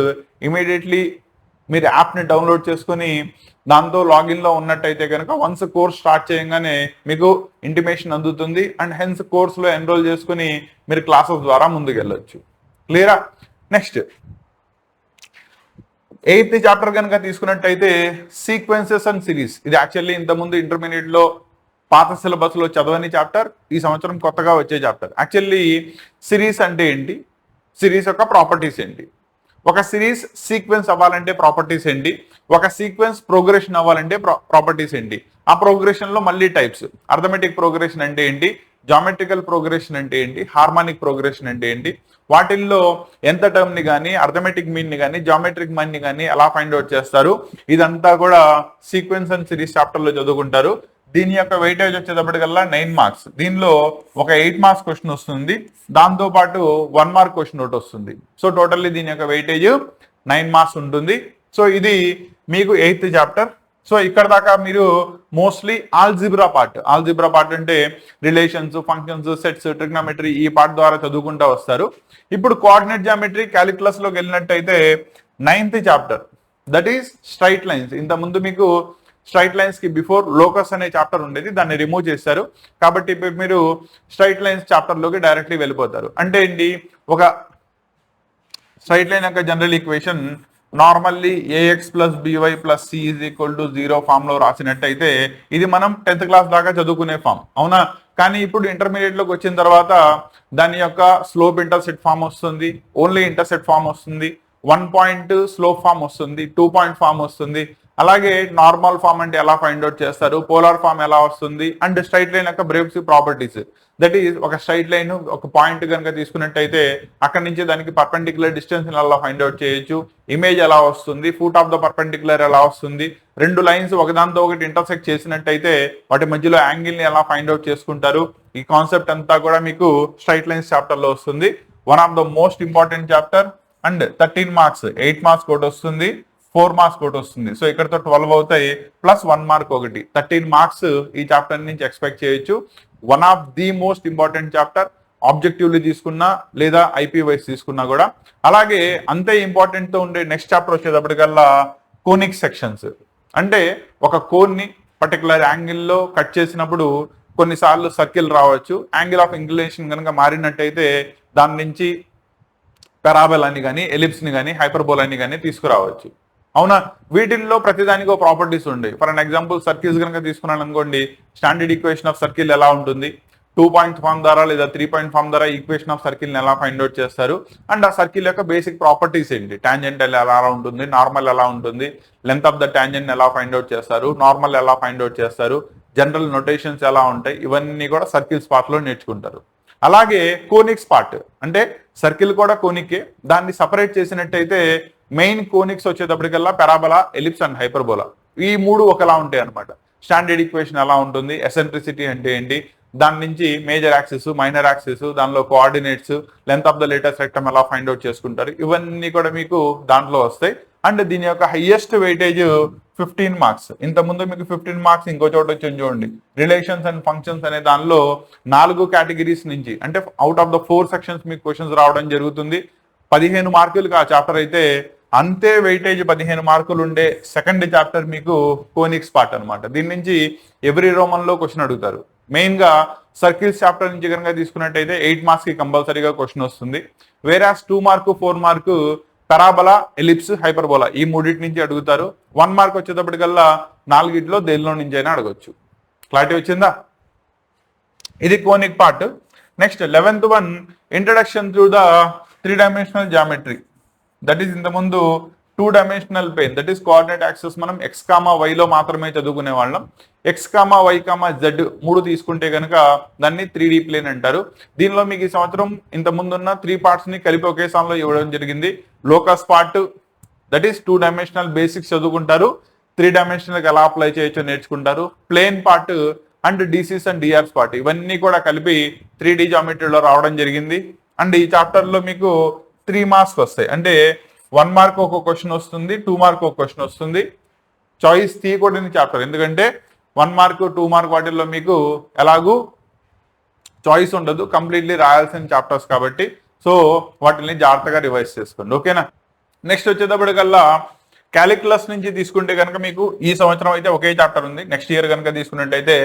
ఇమీడియట్లీ మీరు యాప్ని డౌన్లోడ్ చేసుకుని దాంతో లాగిన్లో ఉన్నట్టయితే కనుక వన్స్ కోర్స్ స్టార్ట్ చేయగానే మీకు ఇంటిమేషన్ అందుతుంది అండ్ హెన్స్ కోర్స్లో ఎన్రోల్ చేసుకుని మీరు క్లాసెస్ ద్వారా ముందుకెళ్ళొచ్చు. క్లియరా? నెక్స్ట్ 8th చాప్టర్ కనుక తీసుకున్నట్టయితే సీక్వెన్సెస్ అండ్ సిరీస్. ఇది యాక్చువల్లీ ఇంతకుముందు ఇంటర్మీడియట్లో పాత సిలబస్లో చదవని చాప్టర్, ఈ సంవత్సరం కొత్తగా వచ్చే చాప్టర్. యాక్చువల్లీ సిరీస్ అంటే ఏంటి, సిరీస్ యొక్క ప్రాపర్టీస్ ఏంటి, ఒక సిరీస్ సీక్వెన్స్ అవ్వాలంటే ప్రాపర్టీస్ ఏంటి, ఒక సీక్వెన్స్ ప్రోగ్రెషన్ అవ్వాలంటే ప్రాపర్టీస్ ఏంటి, ఆ ప్రోగ్రెషన్లో మళ్ళీ టైప్స్, అర్థమెటిక్ ప్రోగ్రెషన్ అంటే ఏంటి, జామెట్రికల్ ప్రోగ్రెషన్ అంటే ఏంటి, హార్మానిక్ ప్రోగ్రెషన్ అంటే ఏంటి, వాటిల్లో ఎంత టర్మ్ని కానీ, అర్థమెటిక్ మీన్ని కానీ, జామెట్రిక్ మీన్ని కానీ ఎలా ఫైండ్ అవుట్ చేస్తారు, ఇదంతా కూడా సీక్వెన్స్ అండ్ సిరీస్ చాప్టర్లో చదువుకుంటారు. దీని యొక్క వెయిటేజ్ వచ్చేటప్పటికల్లా 9 మార్క్స్. దీనిలో ఒక 8 మార్క్స్ క్వశ్చన్ వస్తుంది, దాంతో పాటు 1 మార్క్ క్వశ్చన్ ఒకటి వస్తుంది. సో టోటల్లీ దీని యొక్క వెయిటేజ్ 9 మార్క్స్ ఉంటుంది. సో ఇది మీకు 8th చాప్టర్. సో ఇక్కడ దాకా మీరు మోస్ట్లీ ఆల్జిబ్రా పార్ట్ అంటే రిలేషన్స్, ఫంక్షన్స్, సెట్స్, ట్రిగ్నోమెట్రీ ఈ పార్ట్ ద్వారా చదువుకుంటూ వస్తారు. ఇప్పుడు కోఆర్డినేట్ జామెట్రీ క్యాలిక్యులస్ లోకి వెళ్ళినట్టయితే 9th chapter, that is straight lines. ఇంత ముందు మీకు స్ట్రైట్ లైన్స్ కి బిఫోర్ లోకస్ అనే చాప్టర్ ఉండేది, దాన్ని రిమూవ్ చేశారు. కాబట్టి ఇప్పుడు మీరు స్ట్రైట్ లైన్స్ చాప్టర్ లోకి డైరెక్ట్లీ వెళ్ళిపోతారు. అంటే ఏంటి, ఒక స్ట్రైట్ లైన్ యొక్క general equation normally a x plus b y plus c is equal to 0 form లో రాసినట్టయితే ఇది మనం 10th క్లాస్ దాకా చదువుకునే ఫామ్, అవునా? కానీ ఇప్పుడు ఇంటర్మీడియట్ లోకి వచ్చిన తర్వాత దాని యొక్క స్లోప్ ఇంటర్సెట్ ఫామ్ వస్తుంది, ఓన్లీ ఇంటర్సెట్ ఫామ్ వస్తుంది, 1 పాయింట్ స్లోప్ ఫామ్ వస్తుంది, 2 పాయింట్ ఫామ్ వస్తుంది. అలాగే నార్మల్ ఫామ్ అంటే ఎలా ఫైండ్ అవుట్ చేస్తారు, పోలార్ ఫామ్ ఎలా వస్తుంది, అండ్ స్ట్రైట్ లైన్ యొక్క బ్రేవ్స్ ప్రాపర్టీస్. దట్ ఈస్ ఒక స్ట్రైట్ లైన్ ఒక పాయింట్ కనుక తీసుకున్నట్టయితే అక్కడి నుంచి దానికి పర్పెండిక్యులర్ డిస్టెన్స్ ఎలా ఫైండ్ అవుట్ చేయొచ్చు, ఇమేజ్ ఎలా వస్తుంది, ఫుట్ ఆఫ్ ద పర్పెండిక్యులర్ ఎలా వస్తుంది, రెండు లైన్స్ ఒకదాంతో ఒకటి ఇంటర్సెక్ట్ చేసినట్టయితే వాటి మధ్యలో యాంగిల్ ని ఎలా ఫైండ్ అవుట్ చేసుకుంటారు. ఈ కాన్సెప్ట్ అంతా కూడా మీకు స్ట్రైట్ లైన్స్ చాప్టర్ లో వస్తుంది. One of the most important chapter. And 13 marks, 8 marks ఒకటి వస్తుంది, 4 మార్క్స్ ఒకటి వస్తుంది. సో ఇక్కడతో 12 అవుతాయి, ప్లస్ 1 మార్క్ ఒకటి, 13 మార్క్స్ ఈ చాప్టర్ నుంచి ఎక్స్పెక్ట్ చేయొచ్చు. One of the most important chapter, objectively తీసుకున్నా లేదా ఐపీ వైస్ తీసుకున్నా కూడా. అలాగే అంతే ఇంపార్టెంట్ తో ఉండే నెక్స్ట్ చాప్టర్ వచ్చేటప్పటికల్లా కోనిక్ సెక్షన్స్. అంటే ఒక కోన్ ని పర్టికులర్ యాంగిల్లో కట్ చేసినప్పుడు కొన్నిసార్లు సర్కిల్ రావచ్చు, యాంగిల్ ఆఫ్ ఇంక్లినేషన్ కనుక మారినట్టయితే దాని నుంచి పారాబోలా అని కానీ, ఎలిప్స్ ని కానీ, హైపర్బోలా అని కానీ తీసుకురావచ్చు, అవునా? వీటిల్లో ప్రతిదానికి ఒక ప్రాపర్టీస్ ఉండే. ఫర్ అన్ ఎగ్జాంపుల్ సర్కిల్స్ కనుక తీసుకున్నాను అనుకోండి, స్టాండర్డ్ ఈక్వేషన్ ఆఫ్ సర్కిల్ ఎలా ఉంటుంది, 2 పాయింట్ ఫామ్ ద్వారా లేదా 3 పాయింట్ ఫామ్ ద్వారా ఈక్వేషన్ ఆఫ్ సర్కిల్ ని ఎలా ఫైండ్ అవుట్ చేస్తారు, అండ్ ఆ సర్కిల్ యొక్క బేసిక్ ప్రాపర్టీస్ ఏంటి, టాంజెంటల్ ఎలా ఉంటుంది, నార్మల్ ఎలా ఉంటుంది, లెంత్ ఆఫ్ ద టాంజెంట్ ఎలా ఫైండ్ అవుట్ చేస్తారు, నార్మల్ ఎలా ఫైండ్ అవుట్ చేస్తారు, జనరల్ నొటేషన్స్ ఎలా ఉంటాయి, ఇవన్నీ కూడా సర్కిల్స్ పార్ట్ లో నేర్చుకుంటారు. అలాగే కోనిక్స్ పార్ట్, అంటే సర్కిల్ కూడా కోనికే, దాన్ని సపరేట్ చేసినట్టయితే మెయిన్ కోనిక్స్ వచ్చేటప్పటికల్లా పారాబోలా, ఎలిప్స్ అండ్ హైపర్బోలా, ఈ మూడు ఒకలా ఉంటాయి అనమాట. స్టాండర్డ్ ఈక్వేషన్ ఎలా ఉంటుంది, ఎసెంట్రిసిటీ అంటే ఏంటి, దాని నుంచి మేజర్ యాక్సిస్, మైనర్ యాక్సిస్, దానిలో coordinates, length of the latus rectum ఎలా ఫైండ్ అవుట్ చేసుకుంటారు, ఇవన్నీ కూడా మీకు దాంట్లో వస్తాయి. అండ్ దీని యొక్క హైయెస్ట్ వెయిటేజ్ 15 మార్క్స్. ఇంతకుముందు మీకు 15 మార్క్స్ ఇంకో చోట వచ్చి చూడండి, రిలేషన్స్ అండ్ ఫంక్షన్స్ అనే దానిలో 4 కేటగిరీస్ నుంచి, అంటే అవుట్ ఆఫ్ ద 4 సెక్షన్స్ మీకు క్వశ్చన్స్ రావడం జరుగుతుంది. 15 మార్కులకు ఆ చాప్టర్ అయితే అంతే వెయిటేజ్ 15 మార్కులు ఉండే సెకండ్ చాప్టర్ మీకు కోనిక్స్ పార్ట్ అనమాట. దీని నుంచి ఎవ్రీ రోమన్ లో క్వశ్చన్ అడుగుతారు. మెయిన్ గా సర్కిల్స్ చాప్టర్ నుంచి కనుక తీసుకున్నట్టయితే 8 మార్క్స్ కి కంపల్సరీగా క్వశ్చన్ వస్తుంది. వేరాస్ 2 mark 4 mark parabola, ellipse, hyperbola ఈ మూడింటి నుంచి అడుగుతారు. 1 మార్క్ వచ్చేటప్పటికల్లా 4 దేనిలో నుంచి అయినా అడగొచ్చు. క్లారిటీ వచ్చిందా? ఇది conic part. Next 11th one, introduction to the 3 dimensional geometry. That is ఇంతకుముందు 2 dimensional plane, that is coordinate axes మనం ఎక్స్ కామా వైలో మాత్రమే చదువుకునే వాళ్ళం. X comma y comma z 3 తీసుకుంటే కనుక దాన్ని 3D ప్లేన్ అంటారు. దీనిలో మీకు ఈ సంవత్సరం ఇంత ముందున్న 3 పార్ట్స్ ని కలిపి ఒకే సాంలో ఇవ్వడం జరిగింది. Locus part, that is 2 dimensional basics చదువుకుంటారు, 3 డైమెన్షనల్ ఎలా అప్లై చేయొచ్చో నేర్చుకుంటారు. Plane part and DCs and DRs part ఇవన్నీ కూడా కలిపి 3D జామెట్రీలో రావడం జరిగింది. అండ్ ఈ చాప్టర్ లో మీకు 3 మార్క్స్ వస్తాయి. అంటే 1 మార్క్ ఒక క్వశ్చన్ వస్తుంది, 2 మార్క్ ఒక క్వశ్చన్ వస్తుంది. చాయిస్ తీయకూడని చాప్టర్, ఎందుకంటే 1 మార్క్ 2 మార్క్ వాటిల్లో మీకు ఎలాగూ చాయిస్ ఉండదు, కంప్లీట్లీ రాయాల్సిన చాప్టర్స్ కాబట్టి. సో వాటిని జాగ్రత్తగా రివైజ్ చేసుకోండి, ఓకేనా? నెక్స్ట్ వచ్చేటప్పటికల్లా క్యాలిక్యులస్ నుంచి తీసుకుంటే కనుక మీకు ఈ సంవత్సరం అయితే ఒకే చాప్టర్ ఉంది. నెక్స్ట్ ఇయర్ కనుక తీసుకున్నట్టయితే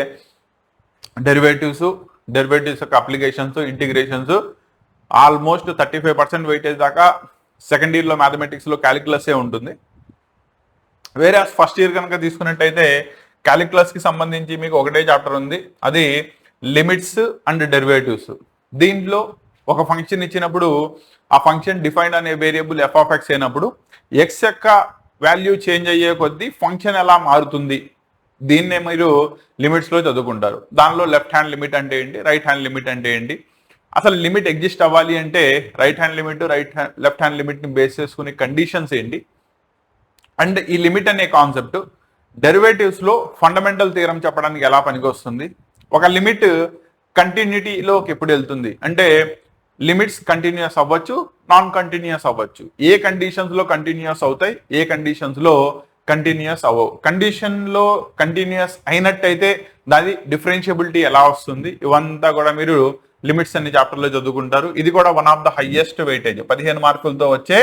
డెరివేటివ్స్ యొక్క అప్లికేషన్స్, ఇంటిగ్రేషన్స్, ఆల్మోస్ట్ 35% వెయిటేజ్ దాకా సెకండ్ ఇయర్లో మ్యాథమెటిక్స్లో క్యాలిక్యులసే ఉంటుంది. వేరే ఫస్ట్ ఇయర్ కనుక తీసుకున్నట్టయితే క్యాలిక్యులస్కి సంబంధించి మీకు ఒకటే చాప్టర్ ఉంది, అది లిమిట్స్ అండ్ డెరివేటివ్స్. దీంట్లో ఒక ఫంక్షన్ ఇచ్చినప్పుడు ఆ ఫంక్షన్ డిఫైన్డ్ అనే వేరియబుల్ ఎఫ్ ఆఫ్ ఎక్స్ అయినప్పుడు ఎక్స్ యొక్క వాల్యూ చేంజ్ అయ్యే కొద్దీ ఫంక్షన్ ఎలా మారుతుంది, దీన్నే మీరు లిమిట్స్లో చదువుకుంటారు. దానిలో లెఫ్ట్ హ్యాండ్ లిమిట్ అంటే ఏంటి, రైట్ హ్యాండ్ లిమిట్ అంటే ఏంటి, అసలు లిమిట్ ఎగ్జిస్ట్ అవ్వాలి అంటే right hand limit, left hand లిమిట్ని బేస్ చేసుకునే కండిషన్స్ ఏంటి, అండ్ ఈ లిమిట్ అనే కాన్సెప్ట్ డెరివేటివ్స్ లో ఫండమెంటల్ థియరం చెప్పడానికి ఎలా పనికొస్తుంది, ఒక లిమిట్ కంటిన్యూటీలోకి ఎప్పుడు వెళ్తుంది అంటే లిమిట్స్ కంటిన్యూస్ అవ్వచ్చు, నాన్ కంటిన్యూస్ అవ్వచ్చు, ఏ కండిషన్స్ లో కంటిన్యూస్ అవుతాయి, ఏ కండిషన్స్ లో కంటిన్యూస్ అవ్వవు, కండిషన్ లో కంటిన్యూస్ అయినట్టయితే దాని డిఫరెన్షియబిలిటీ ఎలా వస్తుంది, ఇవంతా కూడా మీరు లిమిట్స్ అన్ని చాప్టర్ లో చదువుకుంటారు. ఇది కూడా one of the highest weightage 15 మార్కులతో వచ్చే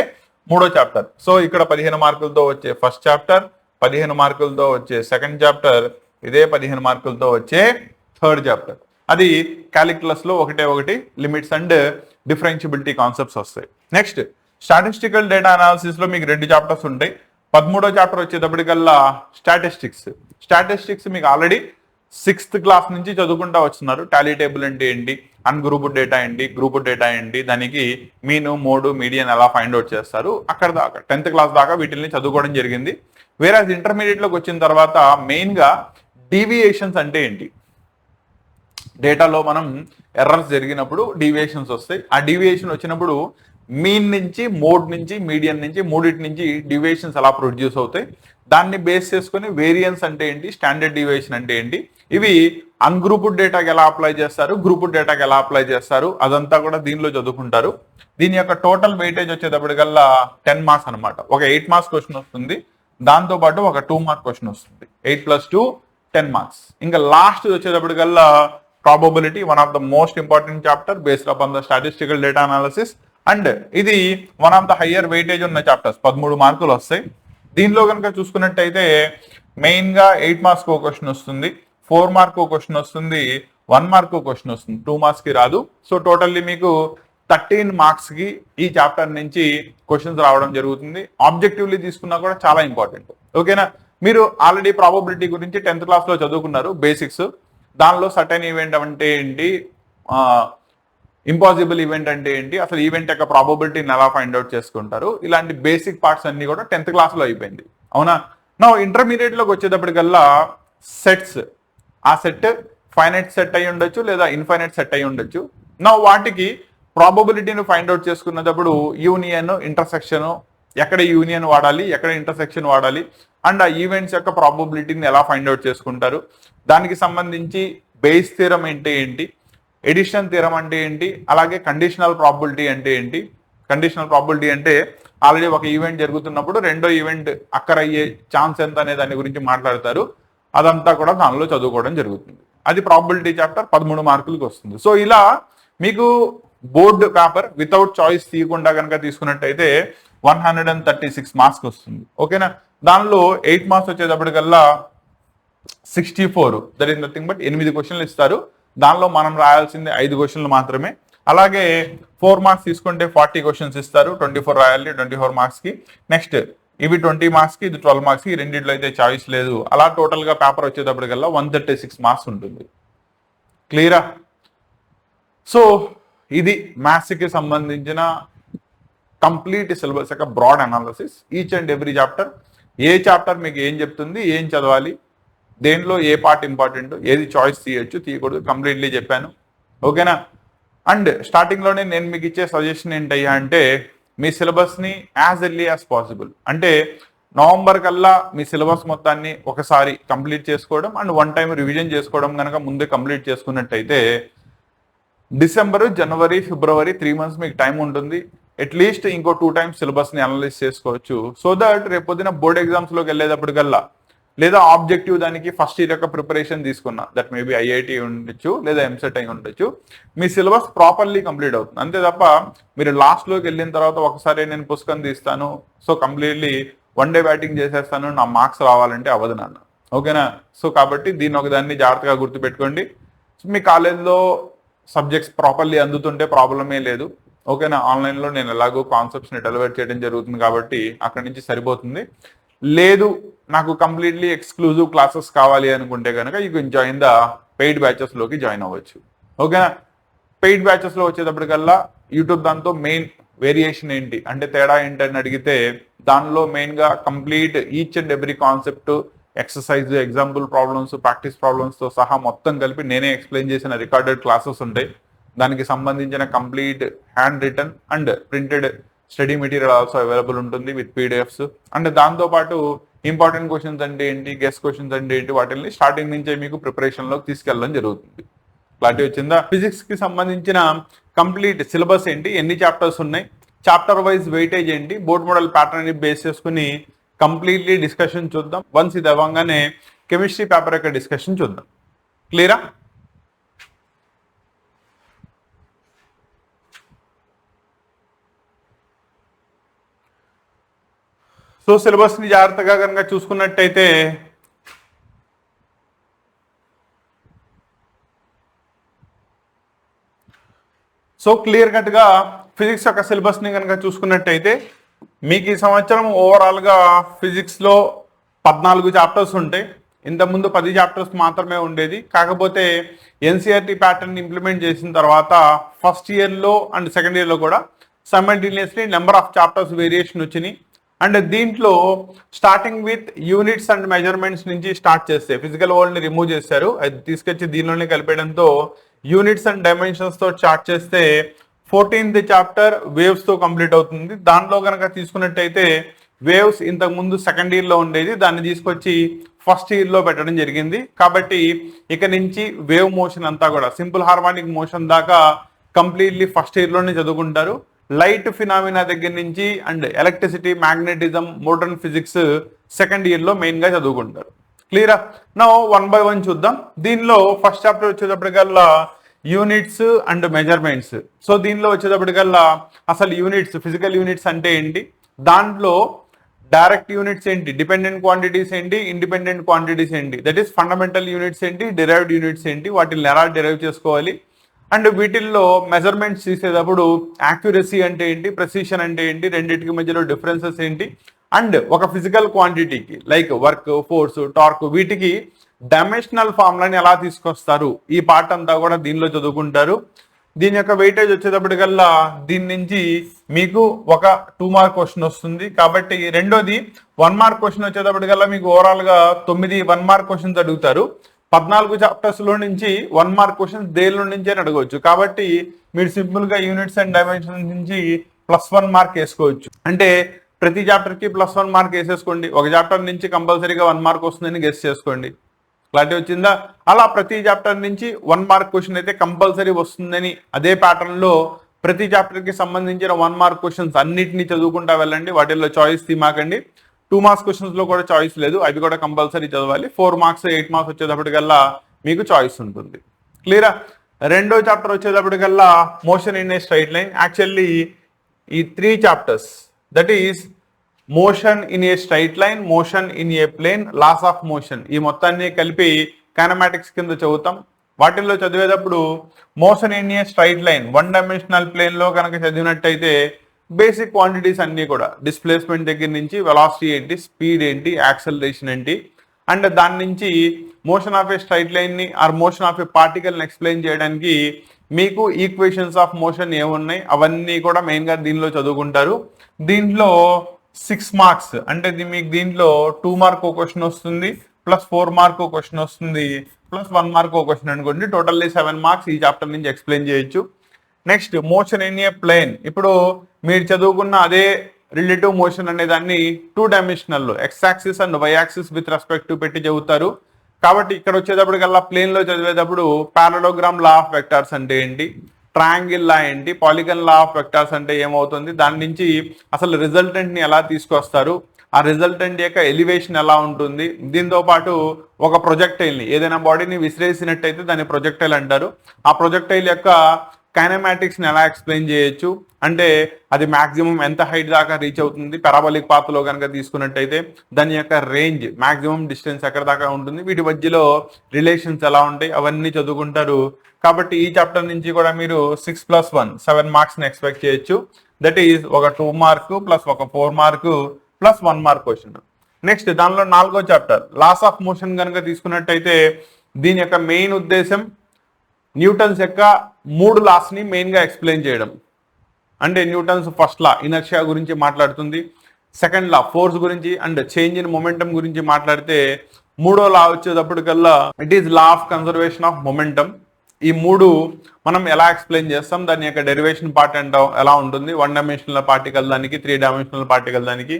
మూడో చాప్టర్. సో ఇక్కడ 15 మార్కులతో వచ్చే ఫస్ట్ చాప్టర్, 15 మార్కులతో వచ్చే సెకండ్ చాప్టర్, ఇదే 15 మార్కులతో వచ్చే థర్డ్ చాప్టర్. అది క్యాలిక్యులస్ లో ఒకటి లిమిట్స్ అండ్ డిఫరెన్షియబిలిటీ కాన్సెప్ట్స్ వస్తాయి. నెక్స్ట్ స్టాటిస్టికల్ డేటా అనాలిసిస్ లో మీకు 2 చాప్టర్స్ ఉంటాయి. 13వ చాప్టర్ వచ్చేటప్పటికల్లా స్టాటిస్టిక్స్ మీకు ఆల్రెడీ 6th క్లాస్ నుంచి చదువుకుంటా వస్తున్నారు. టాలీ టేబుల్ అంటే ఏంటి, అన్గ్రూప్డ్ డేటా ఏంటి, గ్రూప్ డేటా ఏంటి, దానికి మీను మోడ్ మీడియన్ ఎలా ఫైండ్ అవుట్ చేస్తారు, అక్కడ దాకా 10th క్లాస్ దాకా వీటిని చదువుకోవడం జరిగింది. వేరే ఇంటర్మీడియట్ లోకి వచ్చిన తర్వాత మెయిన్ గా డీవియేషన్స్ అంటే ఏంటి, డేటాలో మనం ఎర్రర్స్ జరిగినప్పుడు డీవియేషన్స్ వస్తాయి. ఆ డీవియేషన్ వచ్చినప్పుడు మీన్ నుంచి, మోడ్ నుంచి, మీడియన్ నుంచి, మూడింటి నుంచి డీవియేషన్స్ ఎలా ప్రొడ్యూస్ అవుతాయి, దాన్ని బేస్ చేసుకుని వేరియన్స్ అంటే ఏంటి, స్టాండర్డ్ డీవియేషన్ అంటే ఏంటి, ఇవి అన్గ్రూప్డ్ డేటాకి ఎలా అప్లై చేస్తారు, గ్రూప్డ్ డేటాకి ఎలా అప్లై చేస్తారు, అదంతా కూడా దీనిలో చదువుకుంటారు. దీని యొక్క టోటల్ వెయిటేజ్ వచ్చేటప్పటికల్లా 10 మార్క్స్ అనమాట. ఒక 8 మార్క్స్ క్వశ్చన్ వస్తుంది, దాంతో పాటు ఒక 2 మార్క్ క్వశ్చన్ వస్తుంది. 8 + 2 10 మార్క్స్. ఇంకా లాస్ట్ వచ్చేటప్పటికల్లా probability, one of the most important chapter based upon the statistical data analysis, and ఇది one of the higher weightage ఉన్న చాప్టర్స్. 13 మార్కులు వస్తాయి. దీనిలో కనుక చూసుకున్నట్టయితే మెయిన్ గా 8 మార్క్స్ ఒక క్వశ్చన్ వస్తుంది, 4 మార్క్ ఒక క్వశ్చన్ వస్తుంది, 1 మార్క్ ఒక క్వశ్చన్ వస్తుంది, 2 మార్క్స్ కి రాదు. సో టోటల్లీ మీకు 13 మార్క్స్ కి ఈ చాప్టర్ నుంచి క్వశ్చన్స్ రావడం జరుగుతుంది. ఆబ్జెక్టివ్లీ తీసుకున్నా కూడా చాలా ఇంపార్టెంట్. ఓకేనా, మీరు ఆల్రెడీ ప్రాబబిలిటీ గురించి 10th క్లాస్ లో చదువుకున్నారు బేసిక్స్. దానిలో సర్టెన్ ఈవెంట్ అంటే ఏంటి, ఇంపాసిబుల్ ఈవెంట్ అంటే ఏంటి, అసలు ఈవెంట్ యొక్క ప్రాబబిలిటీని ఎలా ఫైండ్ అవుట్ చేసుకుంటారు, ఇలాంటి బేసిక్ పార్ట్స్ అన్ని కూడా 10th క్లాస్ లో అయిపోయింది. అవునా, నా ఇంటర్మీడియట్ లోకి వచ్చేటప్పటికల్లా సెట్స్, ఆ సెట్ ఫైనైట్ సెట్ అయి ఉండొచ్చు లేదా ఇన్ఫైనైట్ సెట్ అయి ఉండొచ్చు. నా వాటికి ప్రాబబిలిటీని ఫైండ్ అవుట్ చేసుకున్నప్పుడు యూనియన్, ఇంటర్సెక్షన్, ఎక్కడ యూనియన్ వాడాలి, ఎక్కడ ఇంటర్సెక్షన్ వాడాలి, అండ్ ఆ ఈవెంట్స్ యొక్క ప్రాబబిలిటీని ఎలా ఫైండ్ అవుట్ చేసుకుంటారు, దానికి సంబంధించి బేస్ థియరం అంటే ఏంటి, ఎడిషన్ థియరం అంటే ఏంటి, అలాగే కండిషనల్ ప్రాబిలిటీ అంటే ఏంటి. కండిషనల్ ప్రాబిలిటీ అంటే ఆల్రెడీ ఒక ఈవెంట్ జరుగుతున్నప్పుడు రెండో ఈవెంట్ అక్కర్ అయ్యే ఛాన్స్ ఎంత అనే దాని గురించి మాట్లాడతారు. అదంతా కూడా దానిలో చదువుకోవడం జరుగుతుంది. అది ప్రాబిలిటీ చాప్టర్ 13 మార్కులకు వస్తుంది. సో ఇలా మీకు బోర్డు పేపర్ వితౌట్ చాయిస్ తీయకుండా కనుక తీసుకున్నట్టయితే 136 మార్క్స్ వస్తుంది. ఓకేనా, దానిలో 8 మార్క్స్ వచ్చేటప్పటికల్లా 64, దట్ ఈస్ నథింగ్ బట్ 8 క్వశ్చన్లు ఇస్తారు. దానిలో మనం రాయాల్సింది 5 క్వశ్చన్లు మాత్రమే. అలాగే 4 మార్క్స్ తీసుకుంటే 40 క్వశ్చన్స్ ఇస్తారు, 24 రాయాలి 24 మార్క్స్ కి. నెక్స్ట్ ఇవి 20 మార్క్స్ కి, ఇది 12 మార్క్స్ కి, రెండిట్లో అయితే చాయిస్ లేదు. అలా టోటల్ గా పేపర్ వచ్చేటప్పటికల్లా 136 మార్క్స్ ఉంటుంది. క్లియరా? సో ఇది మ్యాథ్స్ కి సంబంధించిన కంప్లీట్ సిలబస్ యొక్క broad analysis. Each and every chapter, ఏ చాప్టర్ మీకు ఏం చెప్తుంది, ఏం చదవాలి, దేనిలో ఏ పార్ట్ ఇంపార్టెంట్, ఏది చాయిస్ తీయొచ్చు తీయకూడదు, కంప్లీట్లీ చెప్పాను. ఓకేనా, అండ్ స్టార్టింగ్ లోనే నేను మీకు ఇచ్చే సజెషన్ ఏంటయ్యా అంటే మీ సిలబస్ ని యాజ్ ఎర్లీ యాజ్ పాసిబుల్, అంటే నవంబర్ కల్లా మీ సిలబస్ మొత్తాన్ని ఒకసారి కంప్లీట్ చేసుకోవడం అండ్ వన్ టైం రివిజన్ చేసుకోవడం కనుక ముందే కంప్లీట్ చేసుకున్నట్టయితే డిసెంబర్, జనవరి, ఫిబ్రవరి 3 months మీకు టైం ఉంటుంది. అట్లీస్ట్ ఇంకో 2 times సిలబస్ ని అనలైజ్ చేసుకోవచ్చు. సో దట్ రేపొద్దున బోర్డ్ ఎగ్జామ్స్ లోకి వెళ్ళేటప్పటికల్లా, లేదా ఆబ్జెక్టివ్ దానికి ఫస్ట్ ఇయర్ యొక్క ప్రిపరేషన్ తీసుకున్నా, దట్ మేబీ ఐఐటి ఉండొచ్చు లేదా ఎంసెట్ అయి ఉండొచ్చు, మీ సిలబస్ ప్రాపర్లీ కంప్లీట్ అవుతుంది. అంతే తప్ప మీరు లాస్ట్ లోకి వెళ్ళిన తర్వాత ఒకసారి నేను పుస్తకం తీస్తాను, so completely one day batting చేసేస్తాను, నా మార్క్స్ రావాలంటే అవ్వదు నాన్న. ఓకేనా, సో కాబట్టి దీన్ని ఒకదాన్ని జాగ్రత్తగా గుర్తుపెట్టుకోండి. మీ కాలేజ్లో సబ్జెక్ట్స్ ప్రాపర్లీ అందుతుంటే ప్రాబ్లమే లేదు. ఓకేనా, ఆన్లైన్లో నేను ఎలాగో కాన్సెప్ట్స్ని డెలివర్ చేయడం జరుగుతుంది కాబట్టి అక్కడి నుంచి సరిపోతుంది. లేదు నాకు కంప్లీట్లీ ఎక్స్క్లూజివ్ క్లాసెస్ కావాలి అనుకుంటే కనుక you can join the paid బ్యాచెస్లోకి జాయిన్ అవ్వచ్చు. ఓకేనా, పెయిడ్ బ్యాచెస్లో వచ్చేటప్పటికల్లా యూట్యూబ్ దాంతో మెయిన్ వేరియేషన్ ఏంటి అంటే తేడా ఏంటని అడిగితే దానిలో మెయిన్గా complete each and every concept, exercise, example problems, practice ప్రాబ్లమ్స్తో సహా మొత్తం కలిపి నేనే ఎక్స్ప్లెయిన్ చేసిన రికార్డెడ్ క్లాసెస్ ఉంటాయి. దానికి సంబంధించిన complete hand written and printed study material also available ఉంటుంది విత్ పీడిఎఫ్స్. అండ్ దాంతోపాటు ఇంపార్టెంట్ క్వశ్చన్స్ అంటే ఏంటి, గెస్ క్వశ్చన్స్ అంటే ఏంటి, వాటిని స్టార్టింగ్ నుంచే మీకు ప్రిపరేషన్లోకి తీసుకెళ్ళడం జరుగుతుంది. క్లారిటీ వచ్చిందా? ఫిజిక్స్కి సంబంధించిన కంప్లీట్ సిలబస్ ఏంటి, ఎన్ని చాప్టర్స్ ఉన్నాయి, చాప్టర్ వైజ్ వెయిటేజ్ ఏంటి, బోర్డ్ మోడల్ ప్యాటర్న్ బేస్ చేసుకుని కంప్లీట్లీ డిస్కషన్ చూద్దాం. వన్స్ ఇది అవ్వగానే కెమిస్ట్రీ పేపర్ యొక్క డిస్కషన్ చూద్దాం. క్లియరా? సో సిలబస్ని జాగ్రత్తగా కనుక చూసుకున్నట్టయితే సో క్లియర్ కట్గా ఫిజిక్స్ యొక్క సిలబస్ని కనుక చూసుకున్నట్టయితే మీకు ఈ సంవత్సరం ఓవరాల్గా ఫిజిక్స్లో 14 చాప్టర్స్ ఉంటాయి. ఇంతకుముందు 10 చాప్టర్స్ మాత్రమే ఉండేది. కాకపోతే ఎన్సీఆర్టీ ప్యాటర్న్ ఇంప్లిమెంట్ చేసిన తర్వాత ఫస్ట్ ఇయర్లో అండ్ సెకండ్ ఇయర్లో కూడా simultaneously number of chapters variation వచ్చినాయి. అండ్ దీంట్లో starting with units and measurements నుంచి స్టార్ట్ చేస్తే ఫిజికల్ వరల్డ్ని రిమూవ్ చేశారు, అది తీసుకొచ్చి దీనిలోనే కలిపేయడంతో యూనిట్స్ అండ్ డైమెన్షన్స్తో స్టార్ట్ చేస్తే 14th చాప్టర్ వేవ్స్తో కంప్లీట్ అవుతుంది. దాంట్లో కనుక తీసుకున్నట్టయితే వేవ్స్ ఇంతకుముందు సెకండ్ ఇయర్లో ఉండేది, దాన్ని తీసుకొచ్చి ఫస్ట్ ఇయర్లో పెట్టడం జరిగింది. కాబట్టి ఇక నుంచి వేవ్ మోషన్ అంతా కూడా సింపుల్ హార్మోనిక్ మోషన్ దాకా కంప్లీట్లీ ఫస్ట్ ఇయర్లోనే చదువుకుంటారు. లైట్ ఫినామినా దగ్గర నుంచి and electricity, magnetism, modern physics second ఇయర్లో మెయిన్గా చదువుకుంటారు. క్లియరా? నౌ 1 by 1 చూద్దాం. దీనిలో ఫస్ట్ చాప్టర్ వచ్చేటప్పటికల్లా యూనిట్స్ అండ్ మెజర్మెంట్స్. సో దీనిలో వచ్చేటప్పటికల్లా అసలు యూనిట్స్, ఫిజికల్ యూనిట్స్ అంటే ఏంటి, దాంట్లో డైరెక్ట్ యూనిట్స్ ఏంటి, డిపెండెంట్ క్వాంటిటీస్ ఏంటి, ఇండిపెండెంట్ క్వాంటిటీస్ ఏంటి, దట్ ఈస్ ఫండమెంటల్ యూనిట్స్ ఏంటి, డిరైవ్డ్ యూనిట్స్ ఏంటి, వాటిని ఎలా డిరైవ్ చేసుకోవాలి, అండ్ వీటిల్లో మెజర్మెంట్స్ తీసేటప్పుడు యాక్యురసీ అంటే ఏంటి, ప్రెసిషన్ అంటే ఏంటి, రెండింటికి మధ్యలో డిఫరెన్సెస్ ఏంటి, అండ్ ఒక ఫిజికల్ క్వాంటిటీకి లైక్ వర్క్, ఫోర్స్, టార్క్, వీటికి డైమెన్షనల్ ఫార్ములాని ఎలా తీసుకొస్తారు, ఈ పార్ట్ అంతా కూడా దీనిలో చదువుకుంటారు. దీని యొక్క వెయిటేజ్ వచ్చేటప్పటికల్లా దీని నుంచి మీకు ఒక 2 మార్క్ క్వశ్చన్ వస్తుంది. కాబట్టి రెండోది 1 మార్క్ క్వశ్చన్ వచ్చేటప్పటికల్లా మీకు ఓవరాల్గా 9 1 మార్క్ క్వశ్చన్స్ అడుగుతారు. 14 చాప్టర్స్లో నుంచి 1 మార్క్ క్వశ్చన్స్ దేనిలో నుంచి అని అడగవచ్చు. కాబట్టి మీరు సింపుల్గా యూనిట్స్ అండ్ డైమెన్షన్స్ నుంచి +1 మార్క్ వేసుకోవచ్చు. అంటే ప్రతి చాప్టర్కి +1 మార్క్ వేసేసుకోండి. ఒక చాప్టర్ నుంచి కంపల్సరీగా 1 మార్క్ వస్తుందని గెస్ చేసుకోండి. క్లారిటీ వచ్చిందా? అలా ప్రతి చాప్టర్ నుంచి 1 మార్క్ క్వశ్చన్ అయితే కంపల్సరీ వస్తుందని అదే ప్యాటర్న్లో ప్రతి చాప్టర్కి సంబంధించిన 1 మార్క్ క్వశ్చన్స్ అన్నిటినీ చదువుకుంటా వెళ్ళండి. వాటిల్లో చాయిస్ తీమాకండి. 2 మార్క్స్ క్వశ్చన్స్లో కూడా చాయిస్ లేదు, అవి కూడా కంపల్సరీ చదవాలి. 4 మార్క్స్ 8 మార్క్స్ వచ్చేటప్పటికల్లా మీకు చాయిస్ ఉంటుంది. క్లియరా? రెండో చాప్టర్ వచ్చేటప్పటికల్లా motion in a straight line. Actually ఈ 3 chapters, that is motion in a straight line, motion in a plane, laws of motion, ఈ మొత్తాన్ని కలిపి కైనమాటిక్స్ కింద చదువుతాం. వాటిల్లో చదివేటప్పుడు motion in a straight line 1 dimensional ప్లేన్లో కనుక చదివినట్టయితే బేసిక్ క్వాంటిటీస్ అన్నీ కూడా డిస్ప్లేస్మెంట్ దగ్గర నుంచి వెలాసిటీ ఏంటి, స్పీడ్ ఏంటి, యాక్సలరేషన్ ఏంటి, అండ్ దాని నుంచి మోషన్ ఆఫ్ ఏ స్ట్రైట్ లైన్ని ఆర్ మోషన్ ఆఫ్ ఏ పార్టికల్ని ఎక్స్ప్లెయిన్ చేయడానికి మీకు ఈక్వేషన్స్ ఆఫ్ మోషన్ ఏమున్నాయి అవన్నీ కూడా మెయిన్గా దీనిలో చదువుకుంటారు. దీంట్లో 6 మార్క్స్ అంటే మీకు దీంట్లో 2 మార్క్ క్వశ్చన్ వస్తుంది, +4 మార్క్ క్వశ్చన్ వస్తుంది, +1 మార్క్ క్వశ్చన్ అనుకోండి. టోటల్లీ 7 మార్క్స్ ఈ చాప్టర్ నుంచి ఎక్స్ప్లెయిన్ చేయొచ్చు. Next motion in a plane. ఇప్పుడు మీరు చదువుకున్న అదే రిలేటివ్ మోషన్ అనే దాన్ని 2 డైమెన్షనల్లో x axis and y axis with respect to పెట్టి చదువుతారు. కాబట్టి ఇక్కడ వచ్చేటప్పటికల్లా ప్లేన్లో చదివేటప్పుడు పారలోగ్రామ్ లా ఆఫ్ వెక్టార్స్ అంటే ఏంటి, ట్రయాంగిల్ లా ఏంటి, పాలిగన్ లా ఆఫ్ వెక్టార్స్ అంటే ఏమవుతుంది, దాని నుంచి అసలు రిజల్టెంట్ని ఎలా తీసుకొస్తారు, ఆ రిజల్టెంట్ యొక్క ఎలివేషన్ ఎలా ఉంటుంది, దీంతో పాటు ఒక ప్రొజెక్టైల్ని ఏదైనా బాడీని విసిరేసినట్టయితే దాన్ని ప్రొజెక్టైల్ అంటారు. ఆ ప్రొజెక్టైల్ యొక్క కైనమాటిక్స్ని ఎలా ఎక్స్ప్లెయిన్ చేయొచ్చు, అంటే అది మాక్సిమం ఎంత హైట్ దాకా రీచ్ అవుతుంది, పారాబోలిక్ పాత్లో కనుక తీసుకున్నట్టయితే దాని యొక్క రేంజ్, మాక్సిమం డిస్టెన్స్ ఎక్కడ దాకా ఉంటుంది, వీటి మధ్యలో రిలేషన్స్ ఎలా ఉంటాయి, అవన్నీ చదువుకుంటారు. కాబట్టి ఈ చాప్టర్ నుంచి కూడా మీరు 6 + 1 7 మార్క్స్ని ఎక్స్పెక్ట్ చేయొచ్చు. దట్ ఈస్ ఒక 2 మార్క్ ప్లస్ ఒక 4 mark plus 1 mark question. Next దానిలో 4వ చాప్టర్ లాస్ ఆఫ్ మోషన్ కనుక తీసుకున్నట్టయితే దీని యొక్క మెయిన్ ఉద్దేశం న్యూటన్స్ యొక్క 3 లాస్ని మెయిన్గా ఎక్స్ప్లెయిన్ చేయడం. అంటే న్యూటన్స్ ఫస్ట్ లా ఇనర్షియా గురించి మాట్లాడుతుంది, సెకండ్ లా ఫోర్స్ గురించి అండ్ చేంజ్ ఇన్ మొమెంటం గురించి మాట్లాడితే, 3వ లా వచ్చేటప్పటికల్లా it is law of conservation of momentum. ఈ 3 మనం ఎలా ఎక్స్ప్లెయిన్ చేస్తాం, దాని యొక్క డెరివేషన్ పార్ట్ అంటే ఎలా ఉంటుంది, 1 డైమెన్షనల్ పార్టికల్ దానికి, 3 డైమెన్షనల్ పార్టికల్ దానికి.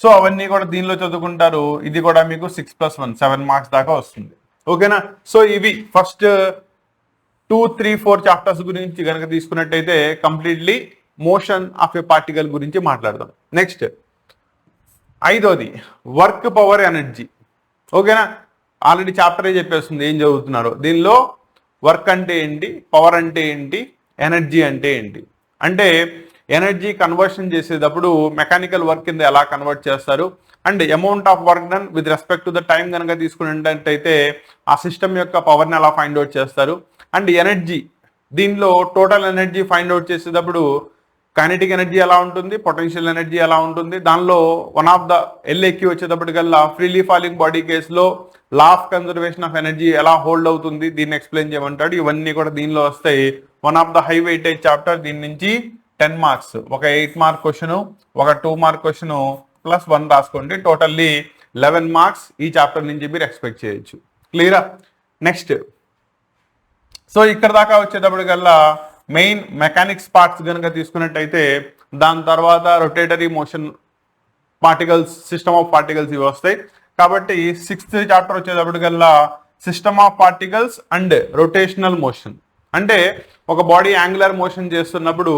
సో అవన్నీ కూడా దీనిలో చదువుకుంటారు. ఇది కూడా మీకు 6+1 7 మార్క్స్ దాకా వస్తుంది. ఓకేనా? సో ఇవి ఫస్ట్ 2, 3, 4 చాప్టర్స్ గురించి కనుక తీసుకున్నట్టయితే completely motion of a particle గురించి మాట్లాడదాం. నెక్స్ట్ 5వది వర్క్ పవర్ ఎనర్జీ. ఓకేనా? ఆల్రెడీ చాప్టరే చెప్పేస్తుంది ఏం చదువుతున్నారో. దీనిలో వర్క్ అంటే ఏంటి, పవర్ అంటే ఏంటి, ఎనర్జీ అంటే ఏంటి, అంటే ఎనర్జీ కన్వర్షన్ చేసేటప్పుడు మెకానికల్ వర్క్ కింద ఎలా కన్వర్ట్ చేస్తారు, and amount of work done with respect to the time కనుక తీసుకున్నట్టయితే ఆ సిస్టమ్ యొక్క పవర్ని ఎలా ఫైండ్ అవుట్ చేస్తారు, అండ్ ఎనర్జీ దీనిలో టోటల్ ఎనర్జీ ఫైండ్ అవుట్ చేసేటప్పుడు కైనెటిక్ ఎనర్జీ ఎలా ఉంటుంది, పొటెన్షియల్ ఎనర్జీ ఎలా ఉంటుంది, దానిలో వన్ ఆఫ్ ద ఎల్ఏక్యూ వచ్చేటప్పటికల్లా ఫ్రీలీ ఫాలింగ్ బాడీ కేసులో law of conservation of energy ఎలా హోల్డ్ అవుతుంది దీన్ని ఎక్స్ప్లెయిన్ చేయమంటాడు. ఇవన్నీ కూడా దీనిలో వస్తాయి. One of the high weightage chapter. దీని నుంచి 10 మార్క్స్, ఒక 8 మార్క్ క్వశ్చన్, ఒక 2 మార్క్ క్వశ్చన్ +1 రాసుకోండి. టోటల్లీ 11 మార్క్స్ ఈ చాప్టర్ నుంచి మీరు ఎక్స్పెక్ట్ చేయొచ్చు. క్లియరా? నెక్స్ట్ సో ఇక్కడ దాకా వచ్చేటప్పటికల్లా మెయిన్ మెకానిక్స్ పార్ట్స్ కనుక తీసుకున్నట్టయితే దాని తర్వాత rotatory motion particles, system of particles ఇవి వస్తాయి. కాబట్టి 6th చాప్టర్ వచ్చేటప్పటికల్లా system of particles and rotational motion. అంటే ఒక బాడీ యాంగులర్ మోషన్ చేస్తున్నప్పుడు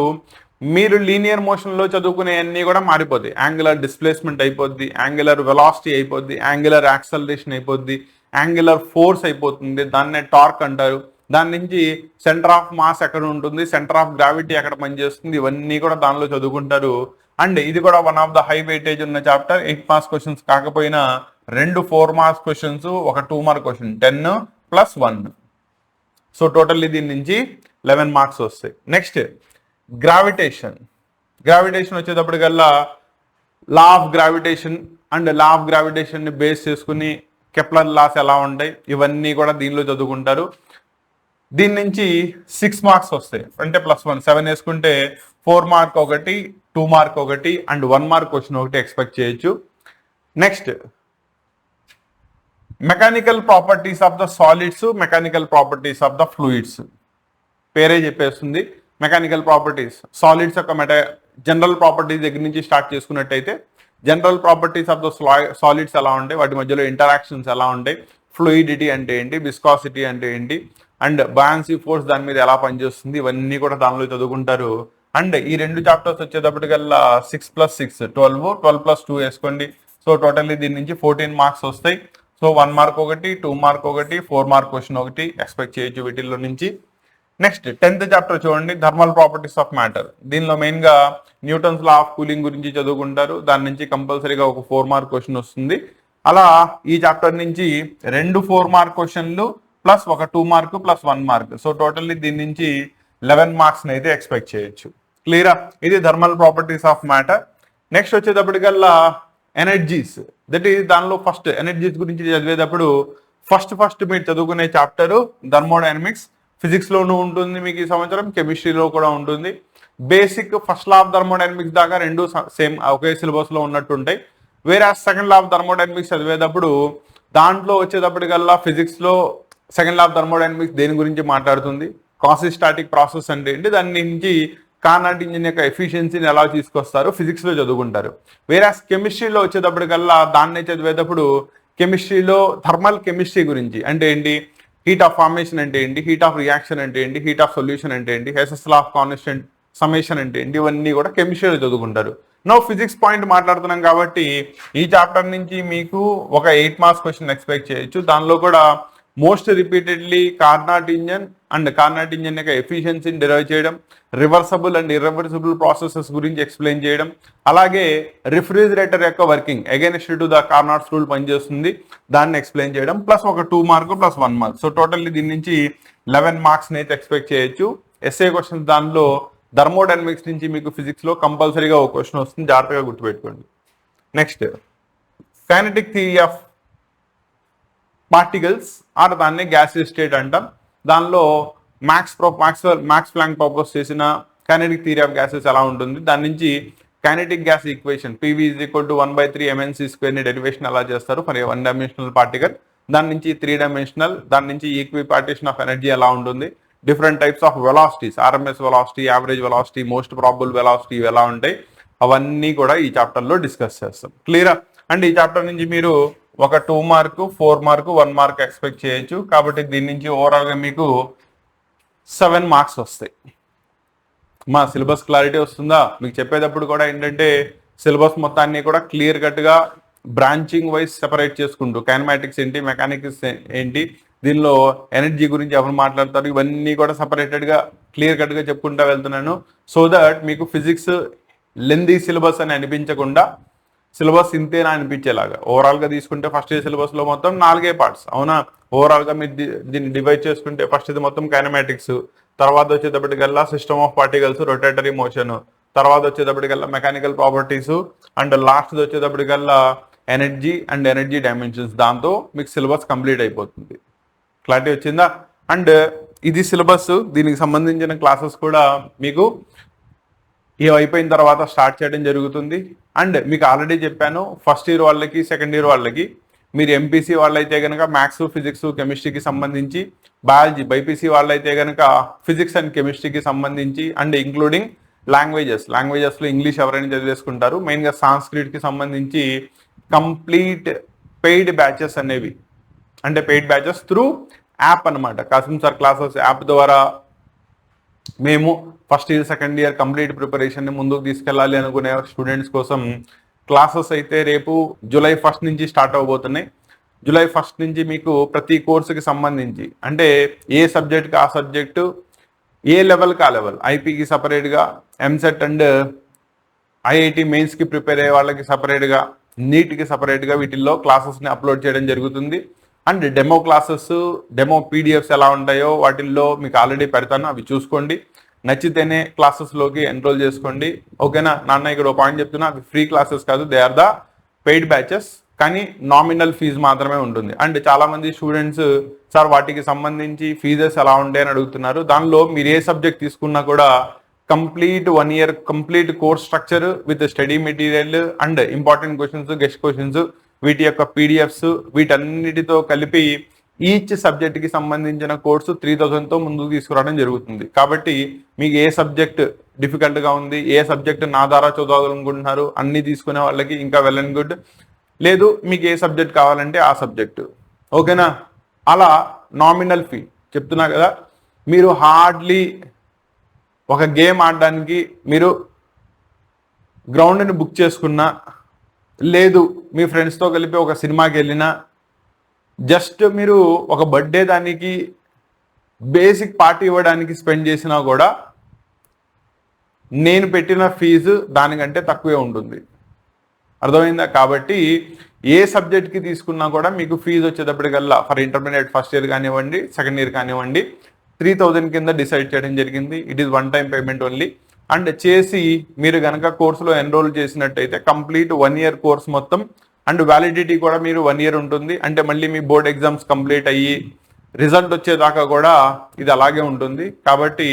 మీరు లీనియర్ మోషన్లో చదువుకునే అన్నీ కూడా మారిపోతాయి. యాంగులర్ డిస్ప్లేస్మెంట్ అయిపోద్ది, యాంగులర్ వెలాసిటీ అయిపోద్ది, యాంగులర్ యాక్సలరేషన్ అయిపోద్ది, యాంగులర్ ఫోర్స్ అయిపోతుంది, దాన్నే టార్క్ అంటారు. దాని నుంచి సెంటర్ ఆఫ్ మాస్ ఎక్కడ ఉంటుంది, సెంటర్ ఆఫ్ గ్రావిటీ ఎక్కడ పనిచేస్తుంది, ఇవన్నీ కూడా దానిలో చదువుకుంటారు. అండ్ ఇది కూడా one of the high weightage ఉన్న చాప్టర్. 8 మార్క్స్ క్వశ్చన్స్ కాకపోయినా 2 4 మార్క్స్ క్వశ్చన్స్, ఒక 2 మార్క్ క్వశ్చన్, 10+1. సో టోటల్లీ దీని నుంచి 11 మార్క్స్ వస్తాయి. Next gravitation. గ్రావిటేషన్ వచ్చేటప్పటికల్లా law of gravitation and law of గ్రావిటేషన్ని బేస్ చేసుకుని కెప్లర్ లాస్ ఎలా ఉంటాయి ఇవన్నీ కూడా దీనిలో చదువుకుంటారు. దీని నుంచి 6 మార్క్స్ వస్తాయి, అంటే +1 7 వేసుకుంటే 4 మార్క్ ఒకటి, 2 మార్క్ ఒకటి అండ్ 1 మార్క్ క్వశ్చన్ ఒకటి ఎక్స్పెక్ట్ చేయొచ్చు. Next mechanical properties of the solids, mechanical properties of the fluids. పేరే చెప్పేస్తుంది. మెకానికల్ ప్రాపర్టీస్ సాలిడ్స్ యొక్క జనరల్ ప్రాపర్టీస్ దగ్గర నుంచి స్టార్ట్ చేసుకున్నట్టయితే general properties of the solids ఎలా ఉంటాయి, వాటి మధ్యలో ఇంటరాక్షన్స్ ఎలా ఉంటాయి, ఫ్లూయిడిటీ అంటే ఏంటి, విస్కాసిటీ అంటే ఏంటి, అండ్ బయాన్సీ ఫోర్స్ దాని మీద ఎలా పనిచేస్తుంది, ఇవన్నీ కూడా దానిలో చదువుకుంటారు. అండ్ ఈ 2 చాప్టర్స్ వచ్చేటప్పటికల్లా 6+6 12, 12+2 వేసుకోండి. సో టోటల్లీ దీని నుంచి 14 మార్క్స్ వస్తాయి. సో 1 మార్క్ ఒకటి, 2 మార్క్ ఒకటి, 4 మార్క్ క్వశ్చన్ ఒకటి ఎక్స్పెక్ట్ చేయొచ్చు వీటిల్లో నుంచి. నెక్స్ట్ 10th చాప్టర్ చూడండి, థర్మల్ ప్రాపర్టీస్ ఆఫ్ మ్యాటర్. దీనిలో మెయిన్గా న్యూటన్స్ లా ఆఫ్ కూలింగ్ గురించి చదువుకుంటారు. దాని నుంచి కంపల్సరీగా ఒక 4 మార్క్ క్వశ్చన్ వస్తుంది. అలా ఈ చాప్టర్ నుంచి 2 4 మార్క్ క్వశ్చన్లు ప్లస్ ఒక 2 mark plus 1 mark. So totally దీని నుంచి 11 మార్క్స్ అయితే ఎక్స్పెక్ట్ చేయొచ్చు. క్లియరా? ఇది thermal properties of matter. Next వచ్చేటప్పటికల్లా ఎనర్జీస్. దట్ ఈస్ దానిలో ఫస్ట్ ఎనర్జీస్ గురించి చదివేటప్పుడు ఫస్ట్ మీరు చదువుకునే చాప్టర్ థర్మోడైనమిక్స్. ఫిజిక్స్లోనూ ఉంటుంది మీకు ఈ సంవత్సరం, కెమిస్ట్రీలో కూడా ఉంటుంది. Basic first law of thermodynamics దాకా 2 సేమ్ ఒకే సిలబస్లో ఉన్నట్టుంటాయి. వేరే సెకండ్ లా ఆఫ్ థర్మోడైనమిక్స్ చదివేటప్పుడు దాంట్లో వచ్చేటప్పటికల్లా ఫిజిక్స్లో సెకండ్ లా ఆఫ్ థర్మోడైనమిక్స్ దేని గురించి మాట్లాడుతుంది, క్వాసిస్టాటిక్ ప్రాసెస్ అంటే ఏంటి, దాని నుంచి కార్నాట్ ఇంజిన్ యొక్క ఎఫిషియన్సీని ఎలా తీసుకొస్తారు ఫిజిక్స్లో చదువుకుంటారు. వేరే కెమిస్ట్రీలో వచ్చేటప్పటికల్లా దాన్నే చదివేటప్పుడు కెమిస్ట్రీలో థర్మల్ కెమిస్ట్రీ గురించి అంటే ఏంటి, హీట్ ఆఫ్ ఫార్మేషన్ అంటే ఏంటి, హీట్ ఆఫ్ రియాక్షన్ అంటే ఏంటి, హీట్ ఆఫ్ సొల్యూషన్ అంటే ఏంటి, హెసెస్ లా ఆఫ్ కాన్స్టెంట్ సమ్మేషన్ అంటే ఏంటి, ఇవన్నీ కూడా కెమిస్ట్రీలో చదువుకుంటారు. నో ఫిజిక్స్ పాయింట్ మాట్లాడుతున్నాం కాబట్టి ఈ చాప్టర్ నుంచి మీకు ఒక 8 మార్క్స్ క్వశ్చన్ ఎక్స్పెక్ట్ చేయొచ్చు. దానిలో కూడా most repeatedly Carnot engine and Carnot engine యొక్క ఎఫిషియన్సీని డిరైవ్ చేయడం, రివర్సబుల్ అండ్ ఇర్రివర్సిబుల్ ప్రాసెసెస్ గురించి ఎక్స్ప్లెయిన్ చేయడం, అలాగే రిఫ్రిజిరేటర్ యొక్క working against to the Carnot's rule పనిచేస్తుంది దాన్ని ఎక్స్ప్లెయిన్ చేయడం, ప్లస్ ఒక 2 mark plus 1 mark. So totally దీని నుంచి 11 మార్క్స్ అయితే ఎక్స్పెక్ట్ చేయొచ్చు. ఎస్ఏ క్వశ్చన్స్ దానిలో థర్మోడైనమిక్స్ నుంచి మీకు ఫిజిక్స్లో కంపల్సరీగా ఒక క్వశ్చన్ వస్తుంది, జాగ్రత్తగా గుర్తుపెట్టుకోండి. Next kinetic theory of particles or దాన్ని గ్యాసియస్ స్టేట్ అంటాం. దానిలో మ్యాక్స్ ప్లాంక్ ప్రపోజ్ చేసిన కైనెటిక్ థియరీ ఆఫ్ గ్యాసెస్ ఎలా ఉంటుంది, దాని నుంచి kinetic gas equation PV = 1/3 mnc² ని డెరివేషన్ ఎలా చేస్తారు ఫర్ ఏ 1 డైమెన్షనల్ పార్టికల్, దాని నుంచి 3 డైమెన్షనల్, దాని నుంచి ఈక్వి పార్టిషన్ ఆఫ్ ఎనర్జీ ఎలా ఉంటుంది, different types of velocities, RMS velocity, average velocity, most probable velocity ఎలా ఉంటాయి, అవన్నీ కూడా ఈ చాప్టర్లో డిస్కస్ చేస్తాం. క్లియరా? అండ్ ఈ చాప్టర్ నుంచి మీరు ఒక 2 మార్కు 4 మార్కు 1 మార్క్ ఎక్స్పెక్ట్ చేయొచ్చు. కాబట్టి దీని నుంచి ఓవరాల్గా మీకు 7 మార్క్స్ వస్తాయి. మా సిలబస్ క్లారిటీ వస్తుందా? మీకు చెప్పేటప్పుడు కూడా ఏంటంటే సిలబస్ మొత్తాన్ని కూడా క్లియర్ కట్గా బ్రాంచింగ్ వైజ్ సెపరేట్ చేసుకుంటూ కైనమాటిక్స్ ఏంటి, మెకానిక్స్ ఏంటి, దీనిలో ఎనర్జీ గురించి ఎవరు మాట్లాడతారు, ఇవన్నీ కూడా సపరేటెడ్గా క్లియర్ కట్గా చెప్పుకుంటూ వెళ్తున్నాను. సో దట్ మీకు ఫిజిక్స్ లెందీ సిలబస్ అని అనిపించకుండా సిలబస్ ఇంతేనా అనిపించేలాగా ఓవరాల్గా తీసుకుంటే ఫస్ట్ ఇయర్ సిలబస్లో మొత్తం 4 పార్ట్స్ అవునా. ఓవరాల్గా మీరు దీన్ని డివైడ్ చేసుకుంటే ఫస్ట్ ఇది మొత్తం కైనమాటిక్స్, తర్వాత వచ్చేటప్పటికల్లా system of particles, rotatory motion, తర్వాత వచ్చేటప్పటికల్లా మెకానికల్ ప్రాపర్టీస్, అండ్ లాస్ట్ వచ్చేటప్పటికల్లా ఎనర్జీ అండ్ ఎనర్జీ డైమెన్షన్స్. దాంతో మీకు సిలబస్ కంప్లీట్ అయిపోతుంది. క్లారిటీ వచ్చిందా? అండ్ ఇది సిలబస్, దీనికి సంబంధించిన క్లాసెస్ కూడా మీకు ఇవి అయిపోయిన తర్వాత స్టార్ట్ చేయడం జరుగుతుంది. అండ్ మీకు ఆల్రెడీ చెప్పాను, ఫస్ట్ ఇయర్ వాళ్ళకి, సెకండ్ ఇయర్ వాళ్ళకి, మీరు ఎంపీసీ వాళ్ళైతే కనుక మ్యాథ్స్, ఫిజిక్స్, కెమిస్ట్రీకి సంబంధించి, బయాలజీ బైపీసీ వాళ్ళైతే కనుక ఫిజిక్స్ అండ్ కెమిస్ట్రీకి సంబంధించి, అండ్ ఇంక్లూడింగ్ లాంగ్వేజెస్లో ఇంగ్లీష్ ఎవరైనా చదివేసుకుంటారు. మెయిన్గా సాంస్క్రిట్కి సంబంధించి కంప్లీట్ పెయిడ్ బ్యాచెస్ అనేవి, అంటే పెయిడ్ బ్యాచెస్ త్రూ యాప్ అనమాట. కాసిం సార్ క్లాసెస్ యాప్ ద్వారా మేము first year second year complete ప్రిపరేషన్ని ముందుకు తీసుకెళ్ళాలి అనుకునే స్టూడెంట్స్ కోసం క్లాసెస్ అయితే రేపు జూలై 1 నుంచి స్టార్ట్ అవబోతున్నాయి. జూలై 1 నుంచి మీకు ప్రతి కోర్సుకి సంబంధించి, అంటే ఏ సబ్జెక్ట్కి ఆ సబ్జెక్టు, ఏ లెవెల్కి ఆ లెవెల్, ఐపీకి సపరేట్గా, ఎంసెట్ అండ్ ఐఐటి మెయిన్స్కి ప్రిపేర్ అయ్యే వాళ్ళకి సపరేట్గా, నీట్కి సపరేట్గా వీటిల్లో క్లాసెస్ని అప్లోడ్ చేయడం జరుగుతుంది. And demo classes, demo PDFs ఎలా ఉంటాయో వాటిల్లో మీకు ఆల్రెడీ పెడతాను, అవి చూసుకోండి. నచ్చితేనే క్లాసెస్లోకి ఎన్రోల్ చేసుకోండి. ఓకేనా నాన్న? ఇక్కడ ఒక పాయింట్ చెప్తున్నా, అవి ఫ్రీ క్లాసెస్ కాదు, they are the paid batches, కానీ నామినల్ ఫీజు మాత్రమే ఉంటుంది. అండ్ చాలామంది స్టూడెంట్స్ సార్ వాటికి సంబంధించి ఫీజెస్ ఎలా ఉంటాయి అని అడుగుతున్నారు. దానిలో మీరు ఏ సబ్జెక్ట్ తీసుకున్నా కూడా complete 1 year complete course structure with study material and important questions, guessed questions, వీటి యొక్క పీడిఎఫ్స్, వీటన్నిటితో కలిపి ఈచ్ సబ్జెక్ట్కి సంబంధించిన కోర్సు 3000తో ముందుకు తీసుకురావడం జరుగుతుంది. కాబట్టి మీకు ఏ సబ్జెక్ట్ డిఫికల్ట్గా ఉంది, ఏ సబ్జెక్ట్ నా ద్వారా చదవాలనుకుంటున్నారు, అన్ని తీసుకునే వాళ్ళకి ఇంకా వెల్ అండ్ గుడ్. లేదు మీకు ఏ సబ్జెక్ట్ కావాలంటే ఆ సబ్జెక్టు. ఓకేనా? అలా నామినల్ ఫీ చెప్తున్నా కదా. మీరు హార్డ్లీ ఒక గేమ్ ఆడడానికి మీరు గ్రౌండ్ని బుక్ చేసుకున్నా, లేదు మీ ఫ్రెండ్స్తో కలిపి ఒక సినిమాకి వెళ్ళినా, జస్ట్ మీరు ఒక బర్త్డే దానికి బేసిక్ పార్టీ ఇవ్వడానికి స్పెండ్ చేసినా కూడా నేను పెట్టిన ఫీజు దానికంటే తక్కువే ఉంటుంది. అర్థమైందా? కాబట్టి ఏ సబ్జెక్ట్కి తీసుకున్నా కూడా మీకు ఫీజు వచ్చేటప్పటికల్లా ఫర్ ఇంటర్మీడియట్ ఫస్ట్ ఇయర్ కానివ్వండి, సెకండ్ ఇయర్ కానివ్వండి, 3000 కింద డిసైడ్ చేయడం జరిగింది. It is 1 time payment only. And చేసి మీరు కనుక కోర్సులో ఎన్రోల్ చేసినట్టయితే కంప్లీట్ 1 ఇయర్ కోర్స్ మొత్తం, అండ్ వ్యాలిడిటీ కూడా మీరు 1 ఇయర్ ఉంటుంది. అంటే మళ్ళీ మీ బోర్డ్ ఎగ్జామ్స్ కంప్లీట్ అయ్యి రిజల్ట్ వచ్చేదాకా కూడా ఇది అలాగే ఉంటుంది. కాబట్టి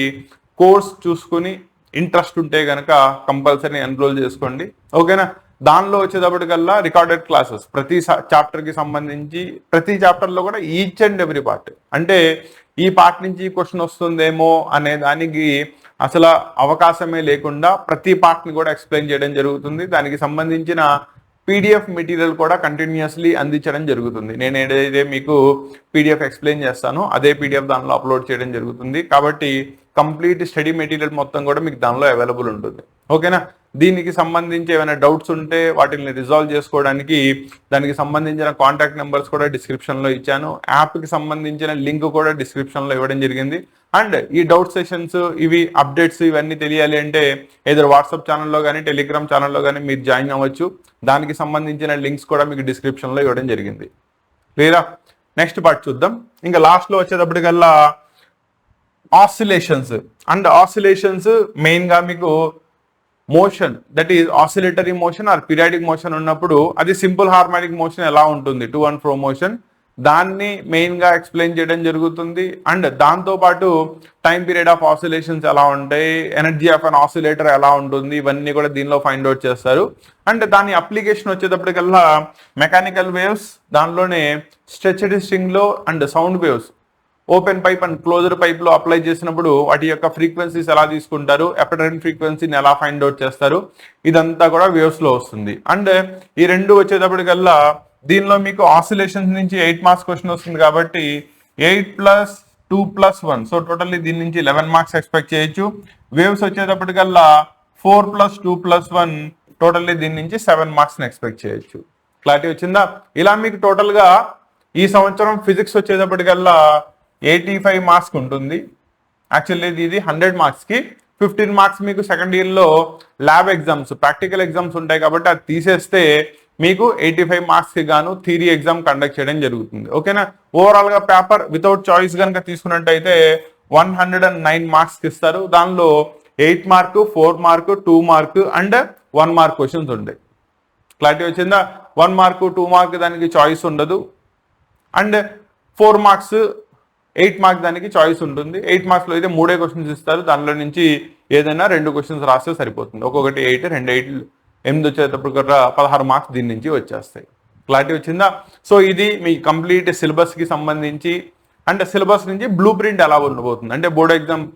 కోర్స్ చూసుకుని ఇంట్రెస్ట్ ఉంటే కనుక కంపల్సరీ ఎన్రోల్ చేసుకోండి. ఓకేనా? దానిలో వచ్చేటప్పటికల్లా రికార్డెడ్ క్లాసెస్ ప్రతి చాప్టర్కి సంబంధించి, ప్రతి చాప్టర్లో కూడా ఈచ్ అండ్ ఎవ్రీ పార్ట్, అంటే ఈ పార్ట్ నుంచి క్వశ్చన్ వస్తుందేమో అనే దానికి అసలు అవకాశమే లేకుండా ప్రతి పార్ట్ని కూడా ఎక్స్ప్లెయిన్ చేయడం జరుగుతుంది. దానికి సంబంధించిన పీడిఎఫ్ మెటీరియల్ కూడా కంటిన్యూస్లీ అందించడం జరుగుతుంది. నేను ఏదైతే మీకు పీడిఎఫ్ ఎక్స్ప్లెయిన్ చేస్తానో అదే పీడిఎఫ్ దానిలో అప్లోడ్ చేయడం జరుగుతుంది. కాబట్టి కంప్లీట్ స్టడీ మెటీరియల్ మొత్తం కూడా మీకు దానిలో అవైలబుల్ ఉంటుంది. ఓకేనా? దీనికి సంబంధించి ఏమైనా డౌట్స్ ఉంటే వాటిని రిజాల్వ్ చేసుకోవడానికి దానికి సంబంధించిన కాంటాక్ట్ నెంబర్స్ కూడా డిస్క్రిప్షన్లో ఇచ్చాను. యాప్కి సంబంధించిన లింక్ కూడా డిస్క్రిప్షన్లో ఇవ్వడం జరిగింది. అండ్ ఈ డౌట్ సెషన్స్, ఇవి అప్డేట్స్, ఇవన్నీ తెలియాలి అంటే ఏదో వాట్సాప్ ఛానల్లో కానీ టెలిగ్రామ్ ఛానల్లో కానీ మీరు జాయిన్ అవ్వచ్చు. దానికి సంబంధించిన లింక్స్ కూడా మీకు డిస్క్రిప్షన్లో ఇవ్వడం జరిగింది. క్లియరా? నెక్స్ట్ పార్ట్ చూద్దాం. ఇంకా లాస్ట్లో వచ్చేటప్పటికల్లా ఆసిలేషన్స్. అండ్ ఆసిలేషన్స్ మెయిన్గా మీకు motion, that is oscillatory motion are periodic motion ఉన్నప్పుడు అది సింపుల్ హార్మోనిక్ మోషన్ ఎలా ఉంటుంది, టు అండ్ ఫ్రో మోషన్, దాన్ని మెయిన్గా ఎక్స్ప్లెయిన్ చేయడం జరుగుతుంది. అండ్ దాంతోపాటు టైం పీరియడ్ ఆఫ్ ఆసిలేషన్స్ ఎలా ఉంటాయి, ఎనర్జీ ఆఫ్ అన్ ఆసిలేటర్ ఎలా ఉంటుంది, ఇవన్నీ కూడా దీనిలో ఫైండ్ అవుట్ చేస్తారు. అండ్ దాని అప్లికేషన్ వచ్చేటప్పటికల్లా మెకానికల్ వేవ్స్, దానిలోనే స్ట్రెచ్డ్ స్ట్రింగ్లో and sound waves open pipe and closed pipe లో అప్లై చేసినప్పుడు వాటి యొక్క ఫ్రీక్వెన్సీస్ ఎలా తీసుకుంటారు, అపెరెంట్ ఫ్రీక్వెన్సీని ఎలా ఫైండ్ అవుట్ చేస్తారు, ఇదంతా కూడా వేవ్స్ లో వస్తుంది. అండ్ ఈ రెండు వచ్చేటప్పటికల్లా దీనిలో మీకు ఆసిలేషన్స్ నుంచి 8 మార్క్స్ క్వశ్చన్ వస్తుంది కాబట్టి 8 + 2 + 1, సో టోటల్లీ దీని నుంచి 11 మార్క్స్ ఎక్స్పెక్ట్ చేయొచ్చు. వేవ్స్ వచ్చేటప్పటికల్లా 4 + 2 + 1, టోటల్లీ దీని నుంచి 7 మార్క్స్ ఎక్స్పెక్ట్ చేయొచ్చు. క్లారిటీ వచ్చిందా? ఇలా మీకు టోటల్ గా ఈ సంవత్సరం ఫిజిక్స్ వచ్చేటప్పటికల్లా 85 మార్క్స్ ఉంటుంది. యాక్చువల్లీ ఇది 100 మార్క్స్ కి 15 మార్క్స్ మీకు సెకండ్ ఇయర్ లో ల్యాబ్ ఎగ్జామ్స్, ప్రాక్టికల్ ఎగ్జామ్స్ ఉంటాయి కాబట్టి అది తీసేస్తే మీకు 85 మార్క్స్ కి గాను థియరీ ఎగ్జామ్ కండక్ట్ చేయడం జరుగుతుంది. ఓకేనా? ఓవరాల్ గా పేపర్ వితౌట్ చాయిస్ కనుక తీసుకున్నట్టయితే 109 మార్క్స్ కి ఇస్తారు. దానిలో 8 mark, 4 mark, 2 mark and 1 mark questions ఉంటాయి. క్లారిటీ వచ్చిందా? 1 మార్క్, 2 మార్క్ దానికి చాయిస్ ఉండదు. అండ్ 4 మార్క్స్, 8 మార్క్స్ దానికి చాయిస్ ఉంటుంది. 8 మార్క్స్ లో అయితే 3 క్వశ్చన్స్ ఇస్తారు. దానిలో నుంచి ఏదైనా 2 క్వశ్చన్స్ రాస్తే సరిపోతుంది. ఒక్కొక్కటి 8, 2 8, 8 వచ్చేటప్పుడు 16 మార్క్స్ దీని నుంచి వచ్చేస్తాయి. క్లారిటీ వచ్చిందా? సో ఇది మీ కంప్లీట్ సిలబస్ కి సంబంధించి, అంటే సిలబస్ నుంచి బ్లూ ప్రింట్ ఎలా ఉండబోతుంది, అంటే బోర్డ్ ఎగ్జామ్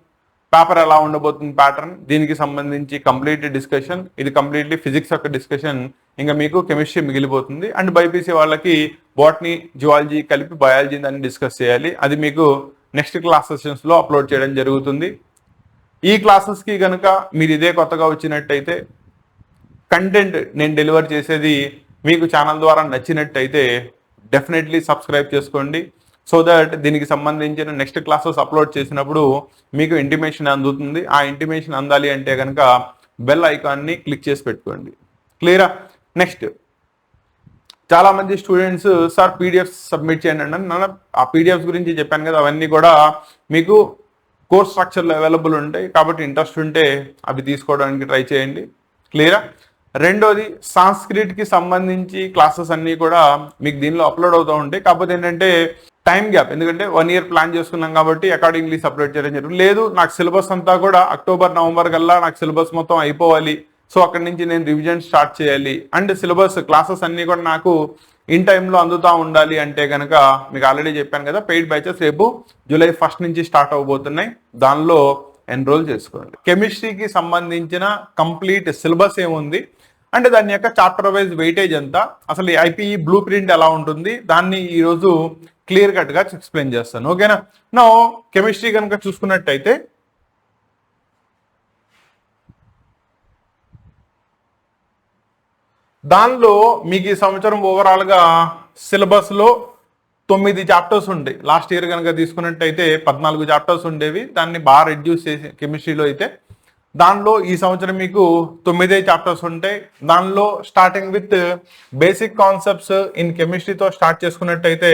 పేపర్ ఎలా ఉండబోతుంది ప్యాటర్న్, దీనికి సంబంధించి కంప్లీట్ డిస్కషన్. ఇది కంప్లీట్లీ ఫిజిక్స్ యొక్క డిస్కషన్. ఇంకా మీకు కెమిస్ట్రీ మిగిలిపోతుంది. అండ్ బైపీసీ వాళ్ళకి బాటనీ, జువాలజీ కలిపి బయాలజీ దాన్ని డిస్కస్ చేయాలి. అది మీకు నెక్స్ట్ క్లాస్ సెషన్స్ లో అప్లోడ్ చేయడం జరుగుతుంది. ఈ క్లాసెస్ కి కనుక మీరు ఇదే కొత్తగా వచ్చినట్టయితే, కంటెంట్ నేను డెలివర్ చేసేది మీకు ఛానల్ ద్వారా నచ్చినట్టయితే డెఫినెట్లీ సబ్స్క్రైబ్ చేసుకోండి. సో దట్ దీనికి సంబంధించిన నెక్స్ట్ క్లాసెస్ అప్లోడ్ చేసినప్పుడు మీకు ఇంటిమేషన్ అందుతుంది. ఆ ఇంటిమేషన్ అందాలి అంటే కనుక బెల్ ఐకాన్ని క్లిక్ చేసి పెట్టుకోండి. క్లియరా? నెక్స్ట్, చాలా మంది స్టూడెంట్స్ సార్ పీడిఎఫ్స్ సబ్మిట్ చేయండి అంటే, నన్ను ఆ పీడిఎఫ్స్ గురించి చెప్పాను కదా, అవన్నీ కూడా మీకు కోర్స్ స్ట్రక్చర్లో అవైలబుల్ ఉంటాయి కాబట్టి ఇంట్రెస్ట్ ఉంటే అవి తీసుకోవడానికి ట్రై చేయండి. క్లియరా? రెండోది, సాంస్క్రిట్కి సంబంధించి క్లాసెస్ అన్నీ కూడా మీకు దీనిలో అప్లోడ్ అవుతూ ఉంటాయి. కాకపోతే ఏంటంటే టైం గ్యాప్, ఎందుకంటే 1 ఇయర్ ప్లాన్ చేసుకున్నాం కాబట్టి అకార్డింగ్లీ సపరేట్ చేయడం జరుగుతుంది. లేదు, నాకు సిలబస్ అంతా కూడా అక్టోబర్, నవంబర్ కల్లా నాకు సిలబస్ మొత్తం అయిపోవాలి, సో అక్కడి నుంచి నేను రివిజన్ స్టార్ట్ చేయాలి, అండ్ సిలబస్ క్లాసెస్ అన్నీ కూడా నాకు ఇన్ టైంలో అందుతూ ఉండాలి అంటే కనుక మీకు ఆల్రెడీ చెప్పాను కదా, పెయిడ్ బ్యాచెస్ రేపు జూలై 1 నుంచి స్టార్ట్ అవబోతున్నాయి. దానిలో ఎన్రోల్ చేసుకోండి. కెమిస్ట్రీకి సంబంధించిన కంప్లీట్ సిలబస్ ఏముంది, అంటే దాని యొక్క చాప్టర్ వైజ్ వెయిటేజ్ ఎంత, అసలు ఐపీఈ బ్లూ ప్రింట్ ఎలా ఉంటుంది, దాన్ని ఈరోజు క్లియర్ కట్ గా ఎక్స్ప్లెయిన్ చేస్తాను. ఓకేనా? నో కెమిస్ట్రీ కనుక చూసుకున్నట్టయితే దానిలో మీకు ఈ సంవత్సరం ఓవరాల్ గా సిలబస్ లో 9 చాప్టర్స్ ఉంటాయి. లాస్ట్ ఇయర్ కనుక తీసుకున్నట్టయితే 14 చాప్టర్స్ ఉండేవి, దాన్ని బాగా రెడ్యూస్ చేసి కెమిస్ట్రీలో అయితే దానిలో ఈ సంవత్సరం మీకు 9 చాప్టర్స్ ఉంటాయి. దానిలో starting with basic concepts in కెమిస్ట్రీతో స్టార్ట్ చేసుకున్నట్టయితే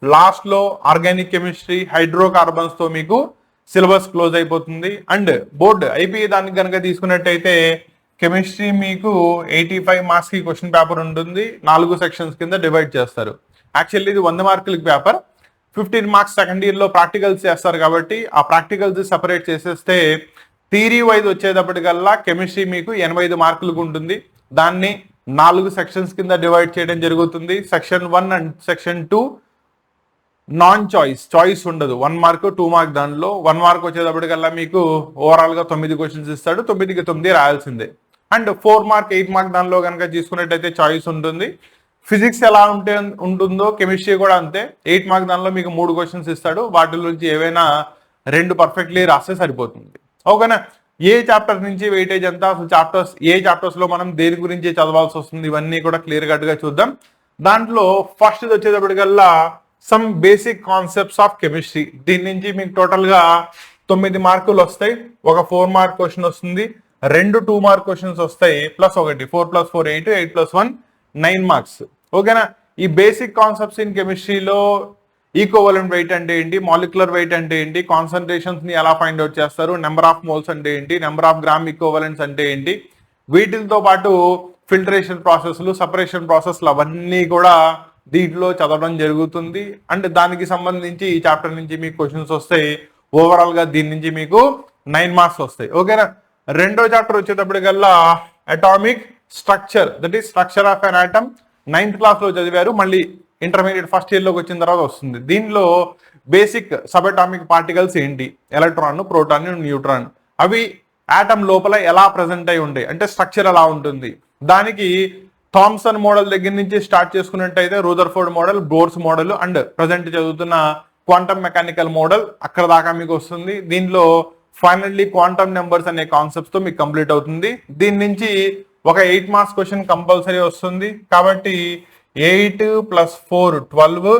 లాస్ట్ లో ఆర్గానిక్ కెమిస్ట్రీ, హైడ్రోకార్బన్స్ తో మీకు సిలబస్ క్లోజ్ అయిపోతుంది. అండ్ బోర్డ్ ఐపీఏ దానికి కనుక తీసుకున్నట్టయితే కెమిస్ట్రీ మీకు 85 మార్క్స్ కి క్వశ్చన్ పేపర్ ఉంటుంది. 4 సెక్షన్స్ కింద డివైడ్ చేస్తారు. యాక్చువల్లీ ఇది 100 మార్కులకి పేపర్, 15 మార్క్స్ సెకండ్ ఇయర్ లో ప్రాక్టికల్స్ చేస్తారు కాబట్టి ఆ ప్రాక్టికల్స్ సెపరేట్ చేసేస్తే థియరీ వైజ్ వచ్చేటప్పటికల్లా కెమిస్ట్రీ మీకు 85 మార్కులకు ఉంటుంది. దాన్ని 4 సెక్షన్స్ కింద డివైడ్ చేయడం జరుగుతుంది. Section 1 and section 2 non choice ఉండదు. 1 మార్క్, 2 మార్క్. దానిలో 1 మార్క్ వచ్చేటప్పటికల్లా మీకు ఓవరాల్ గా 9 క్వశ్చన్స్ ఇస్తాడు, 9కి 9 రాయాల్సిందే. అండ్ 4 మార్క్, 8 మార్క్ దానిలో కనుక తీసుకున్నట్టయితే చాయిస్ ఉంటుంది. ఫిజిక్స్ ఎలా ఉంటుందో కెమిస్ట్రీ కూడా అంతే. 8 మార్క్ దానిలో మీకు 3 క్వశ్చన్స్ ఇస్తాడు, వాటి నుంచి ఏవైనా 2 పర్ఫెక్ట్లీ రాస్తే సరిపోతుంది. ఓకేనా? ఏ చాప్టర్ నుంచి వెయిటేజ్ ఎంత, అసలు ఏ చాప్టర్స్ లో మనం దేని గురించి చదవాల్సి వస్తుంది, ఇవన్నీ కూడా క్లియర్ కట్ గా చూద్దాం. దాంట్లో ఫస్ట్ వచ్చేటప్పటికల్లా some basic concepts of chemistry. దీని నుంచి మీకు టోటల్ గా 9 మార్కులు వస్తాయి. ఒక 4 మార్క్ క్వశ్చన్ వస్తుంది, 2 2 మార్క్ క్వశ్చన్స్ వస్తాయి, ప్లస్ ఒకటి 4 + 4 8, 8 + 1 9 మార్క్స్. ఓకేనా? ఈ బేసిక్ కాన్సెప్ట్స్ ఇన్ కెమిస్ట్రీలో ఈకోవలెంట్ వెయిట్ అంటే ఏంటి, మాలిక్యులర్ వెయిట్ అంటే ఏంటి, కాన్సన్ట్రేషన్స్ ని ఎలా ఫైండ్ అవుట్ చేస్తారు, నెంబర్ ఆఫ్ మోల్స్ అంటే ఏంటి, నెంబర్ ఆఫ్ గ్రామ్ ఈకోవలెంట్స్ అంటే ఏంటి, వీటితో పాటు ఫిల్టరేషన్ ప్రాసెస్లు, సపరేషన్ ప్రాసెస్లు అవన్నీ కూడా దీంట్లో చదవడం జరుగుతుంది. అండ్ దానికి సంబంధించి ఈ చాప్టర్ నుంచి మీకు క్వశ్చన్స్ వస్తాయి. ఓవరాల్ గా దీని నుంచి మీకు 9 మార్క్స్ వస్తాయి. ఓకేనా? రెండో చాప్టర్ వచ్చేటప్పటికల్లా atomic structure, that is structure of an atom. 9th class లో చదివారు, మళ్ళీ ఇంటర్మీడియట్ ఫస్ట్ ఇయర్ లోకి వచ్చిన తర్వాత వస్తుంది. దీనిలో బేసిక్ సబ్ అటామిక్ పార్టికల్స్ ఏంటి, ఎలక్ట్రాన్, ప్రోటాన్, న్యూట్రాన్, అవి ఆటమ్ లోపల ఎలా ప్రజెంట్ అయి ఉంటాయి అంటే స్ట్రక్చర్ ఎలా ఉంటుంది. దానికి థామ్సన్ మోడల్ దగ్గర నుంచి స్టార్ట్ చేసుకున్నట్టయితే Rutherford model, bores model and present చదువుతున్న క్వాంటమ్ మెకానికల్ మోడల్ అక్కడ దాకా మీకు వస్తుంది. దీనిలో ఫైనల్లీ క్వాంటమ్ నెంబర్స్ అనే కాన్సెప్ట్స్ తో మీకు కంప్లీట్ అవుతుంది. దీని నుంచి ఒక 8 మార్క్స్ క్వశ్చన్ కంపల్సరీ వస్తుంది. కాబట్టి 8 + 4 12,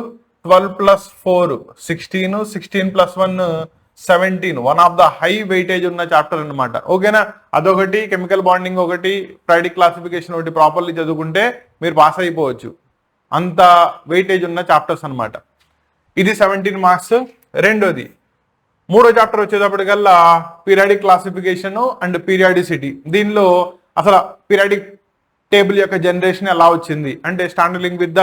12 + 4 16, 16 + 1 17, one of the high weightage ఉన్న చాప్టర్ అనమాట. ఓకేనా, అదొకటి, కెమికల్ బాండింగ్ ఒకటి, పీరియాడిక్ క్లాసిఫికేషన్ ఒకటి ప్రాపర్లీ చదువుకుంటే మీరు పాస్ అయిపోవచ్చు. అంత వెయిటేజ్ ఉన్న చాప్టర్స్ అనమాట. ఇది 17 మార్క్స్. రెండోది మూడో చాప్టర్ వచ్చేటప్పటికల్లా పీరియాడిక్ క్లాసిఫికేషన్ అండ్ పీరియాడిసిటీ. దీనిలో అసలు పీరియాడిక్ టేబుల్ యొక్క జనరేషన్ ఎలా వచ్చింది అంటే starting with the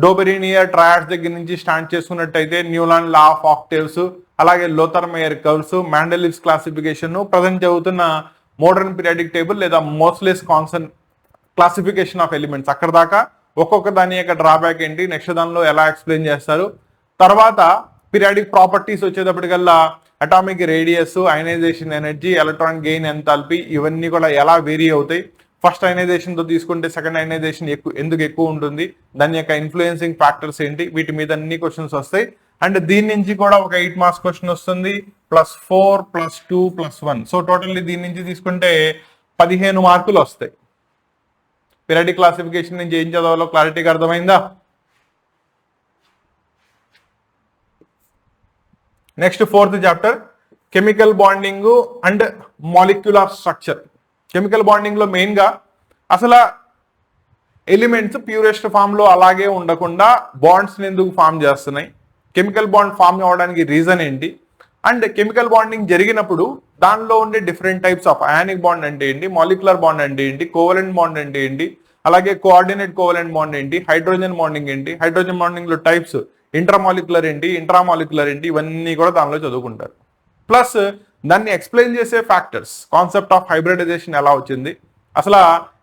Dobereiner triads దగ్గర నుంచి స్టార్ట్ చేసుకున్నట్టయితే న్యూలాన్ లా ఆఫ్ ఆక్టేవ్స్, అలాగే Lothar Meyer curves, Mendeleev's classification, present చదువుతున్న మోడర్న్ పీరియాడిక్ టేబుల్ లేదా మోస్ట్లెస్ క్లాసిఫికేషన్ ఆఫ్ ఎలిమెంట్స్, అక్కడ దాకా ఒక్కొక్క దాని యొక్క డ్రాబ్యాక్ ఏంటి, నెక్స్ట్ దానిలో ఎలా ఎక్స్ప్లెయిన్ చేస్తారు. తర్వాత పీరియాడిక్ ప్రాపర్టీస్ వచ్చేటప్పటికల్లా atomic radius, ionization energy, electron gain enthalpy, ఇవన్నీ కూడా ఎలా వేరీ అవుతాయి. ఫస్ట్ అయనైజేషన్ తో తీసుకుంటే సెకండ్ అయనైజేషన్ ఎందుకు ఎక్కువ ఉంటుంది, దాని యొక్క ఇన్ఫ్లుయెన్సింగ్ ఫ్యాక్టర్స్ ఏంటి, వీటి మీద అన్ని క్వశ్చన్స్ వస్తాయి. అండ్ దీని నుంచి కూడా ఒక 8 మార్క్స్ క్వశ్చన్ వస్తుంది, +4 +2 +1. సో టోటల్లీ దీని నుంచి తీసుకుంటే 15 మార్కులు వస్తాయి. పీరియాడిక్ క్లాసిఫికేషన్ నుంచి ఏం చదవాలో క్లారిటీగా అర్థమైందా? Next 4th chapter chemical bonding and molecular structure. Chemical bonding లో మెయిన్ గా అసలు ఎలిమెంట్స్ ప్యూరెస్ట్ ఫామ్ లో అలాగే ఉండకుండా బాండ్స్ ఎందుకు ఫామ్ చేస్తున్నాయి, కెమికల్ బాండ్ ఫామ్ అవ్వడానికి రీజన్ ఏంటి, అండ్ కెమికల్ బాండింగ్ జరిగినప్పుడు దానిలో ఉండే different types of ionic bond అంటే ఏంటి, మాలిక్యులర్ బాండ్ అంటే ఏంటి, కోవలెంట్ బాండ్ అంటే ఏంటి, అలాగే కోఆర్డినేట్ కోవలెంట్ బాండ్ ఏంటి, హైడ్రోజన్ బాండింగ్ ఏంటి, హైడ్రోజన్ బాండింగ్ లో టైప్స్, ఇంట్రామాలిక్యులర్ ఏంటి, ఇంట్రామాలిక్యులర్ ఏంటి, ఇవన్నీ కూడా దానిలో చదువుకుంటారు. ప్లస్ దాన్ని ఎక్స్ప్లెయిన్ చేసే ఫ్యాక్టర్స్, కాన్సెప్ట్ ఆఫ్ హైబ్రిడైజేషన్ ఎలా వచ్చింది, అసలు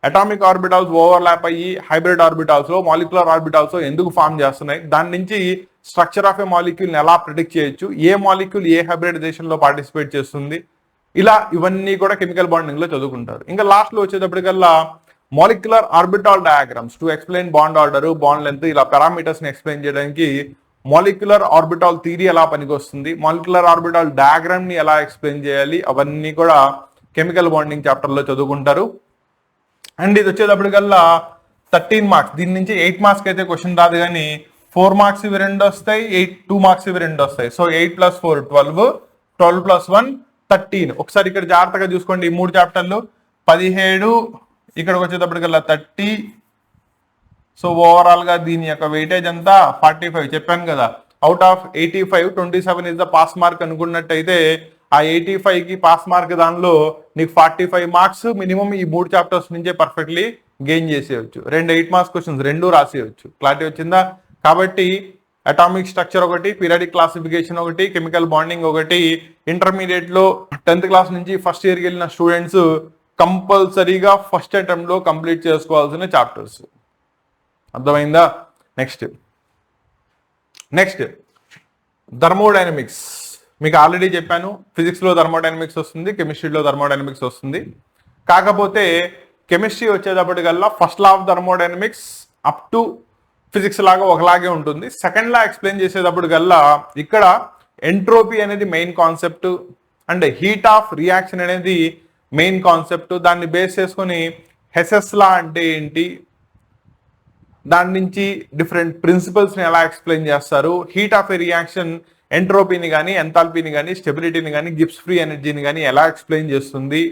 అటామిక్ ఆర్బిటాల్స్ ఓవర్లాప్ అయ్యి హైబ్రిడ్ ఆర్బిటాల్స్ లో మాలిక్యులర్ ఆర్బిటాల్స్ ఎందుకు ఫామ్ చేస్తున్నాయి, దాని నుంచి స్ట్రక్చర్ ఆఫ్ ఏ మాలిక్యూల్ ని ఎలా ప్రిడిక్ట్ చేయొచ్చు, ఏ మాలిక్యూల్ ఏ హైబ్రిడైజేషన్ లో పార్టిసిపేట్ చేస్తుంది, ఇలా ఇవన్నీ కూడా కెమికల్ బాండింగ్ లో చదువుకుంటారు. ఇంకా లాస్ట్ లో వచ్చేటప్పటికల్లా molecular orbital diagrams to explain bond order, bond length, ఇలా పారామీటర్స్ ని ఎక్స్ప్లెయిన్ చేయడానికి మాలిక్యులర్ ఆర్బిటాల్ థియరీ ఎలా పనికొస్తుంది, మాలిక్యులర్ ఆర్బిటాల్ డయాగ్రామ్ ని ఎలా ఎక్స్ప్లెయిన్ చేయాలి, అవన్నీ కూడా కెమికల్ బాండింగ్ చాప్టర్ లో చదువుకుంటారు. అండ్ ఇది వచ్చేటప్పటికల్లా 13 మార్క్స్. దీని నుంచి 8 మార్క్స్ అయితే క్వశ్చన్ రాదు, కానీ 4 మార్క్స్ ఇవి 2 వస్తాయి, 2 మార్క్స్ ఇవి 2 వస్తాయి. సో 8 + 4 12, 12 + 1 13. ఒకసారి ఇక్కడ జాగ్రత్తగా చూసుకోండి, ఈ 3 చాప్టర్లు 17, ఇక్కడికి వచ్చేటప్పటికల్లా 30. సో ఓవరాల్ గా దీని యొక్క వెయిటేజ్ అంతా 45. చెప్పాను కదా, out of 85 27 is the pass mark అనుకున్నట్టయితే ఆ 85 కి పాస్ మార్క్ దానిలో నీకు 45 మార్క్స్ మినిమం ఈ 3 చాప్టర్స్ నుంచే పర్ఫెక్ట్లీ గెయిన్ చేసేయచ్చు. 2 8 మార్క్స్ క్వశ్చన్స్ 2 రాసేయచ్చు. క్లారిటీ వచ్చిందా? కాబట్టి అటామిక్ స్ట్రక్చర్ ఒకటి, పీరియాడిక్ క్లాసిఫికేషన్ ఒకటి, కెమికల్ బాండింగ్ ఒకటి, ఇంటర్మీడియట్ లో 10th క్లాస్ నుంచి ఫస్ట్ ఇయర్కి వెళ్ళిన స్టూడెంట్స్ కంపల్సరీగా ఫస్ట్ అటెంప్ట్ లో కంప్లీట్ చేసుకోవాల్సిన చాప్టర్స్. అర్థమైందా? Next thermodynamics. మీకు ఆల్రెడీ చెప్పాను, ఫిజిక్స్ లో థర్మోడైనమిక్స్ వస్తుంది, కెమిస్ట్రీలో థర్మోడైనమిక్స్ వస్తుంది. కాకపోతే కెమిస్ట్రీ వచ్చేటప్పటికల్లా first law of thermodynamics up to physics లాగా ఒకలాగే ఉంటుంది. సెకండ్ లా ఎక్స్ప్లెయిన్ చేసేటప్పటికల్లా ఇక్కడ ఎంట్రోపీ అనేది main concept and heat of reaction అనేది మెయిన్ కాన్సెప్ట్. దాన్ని బేస్ చేసుకొని హెసెస్ లా అంటే ఏంటి, దాని నుంచి డిఫరెంట్ ప్రిన్సిపల్స్ ని ఎలా ఎక్స్ప్లెయిన్ చేస్తారు, హీట్ ఆఫ్ ఏ రియాక్షన్ ఎంట్రోపీని కానీ, ఎంథాల్పీని కానీ, స్టెబిలిటీని కానీ, గిబ్స్ ఫ్రీ ఎనర్జీని కానీ ఎలా ఎక్స్ప్లెయిన్ చేస్తుంది,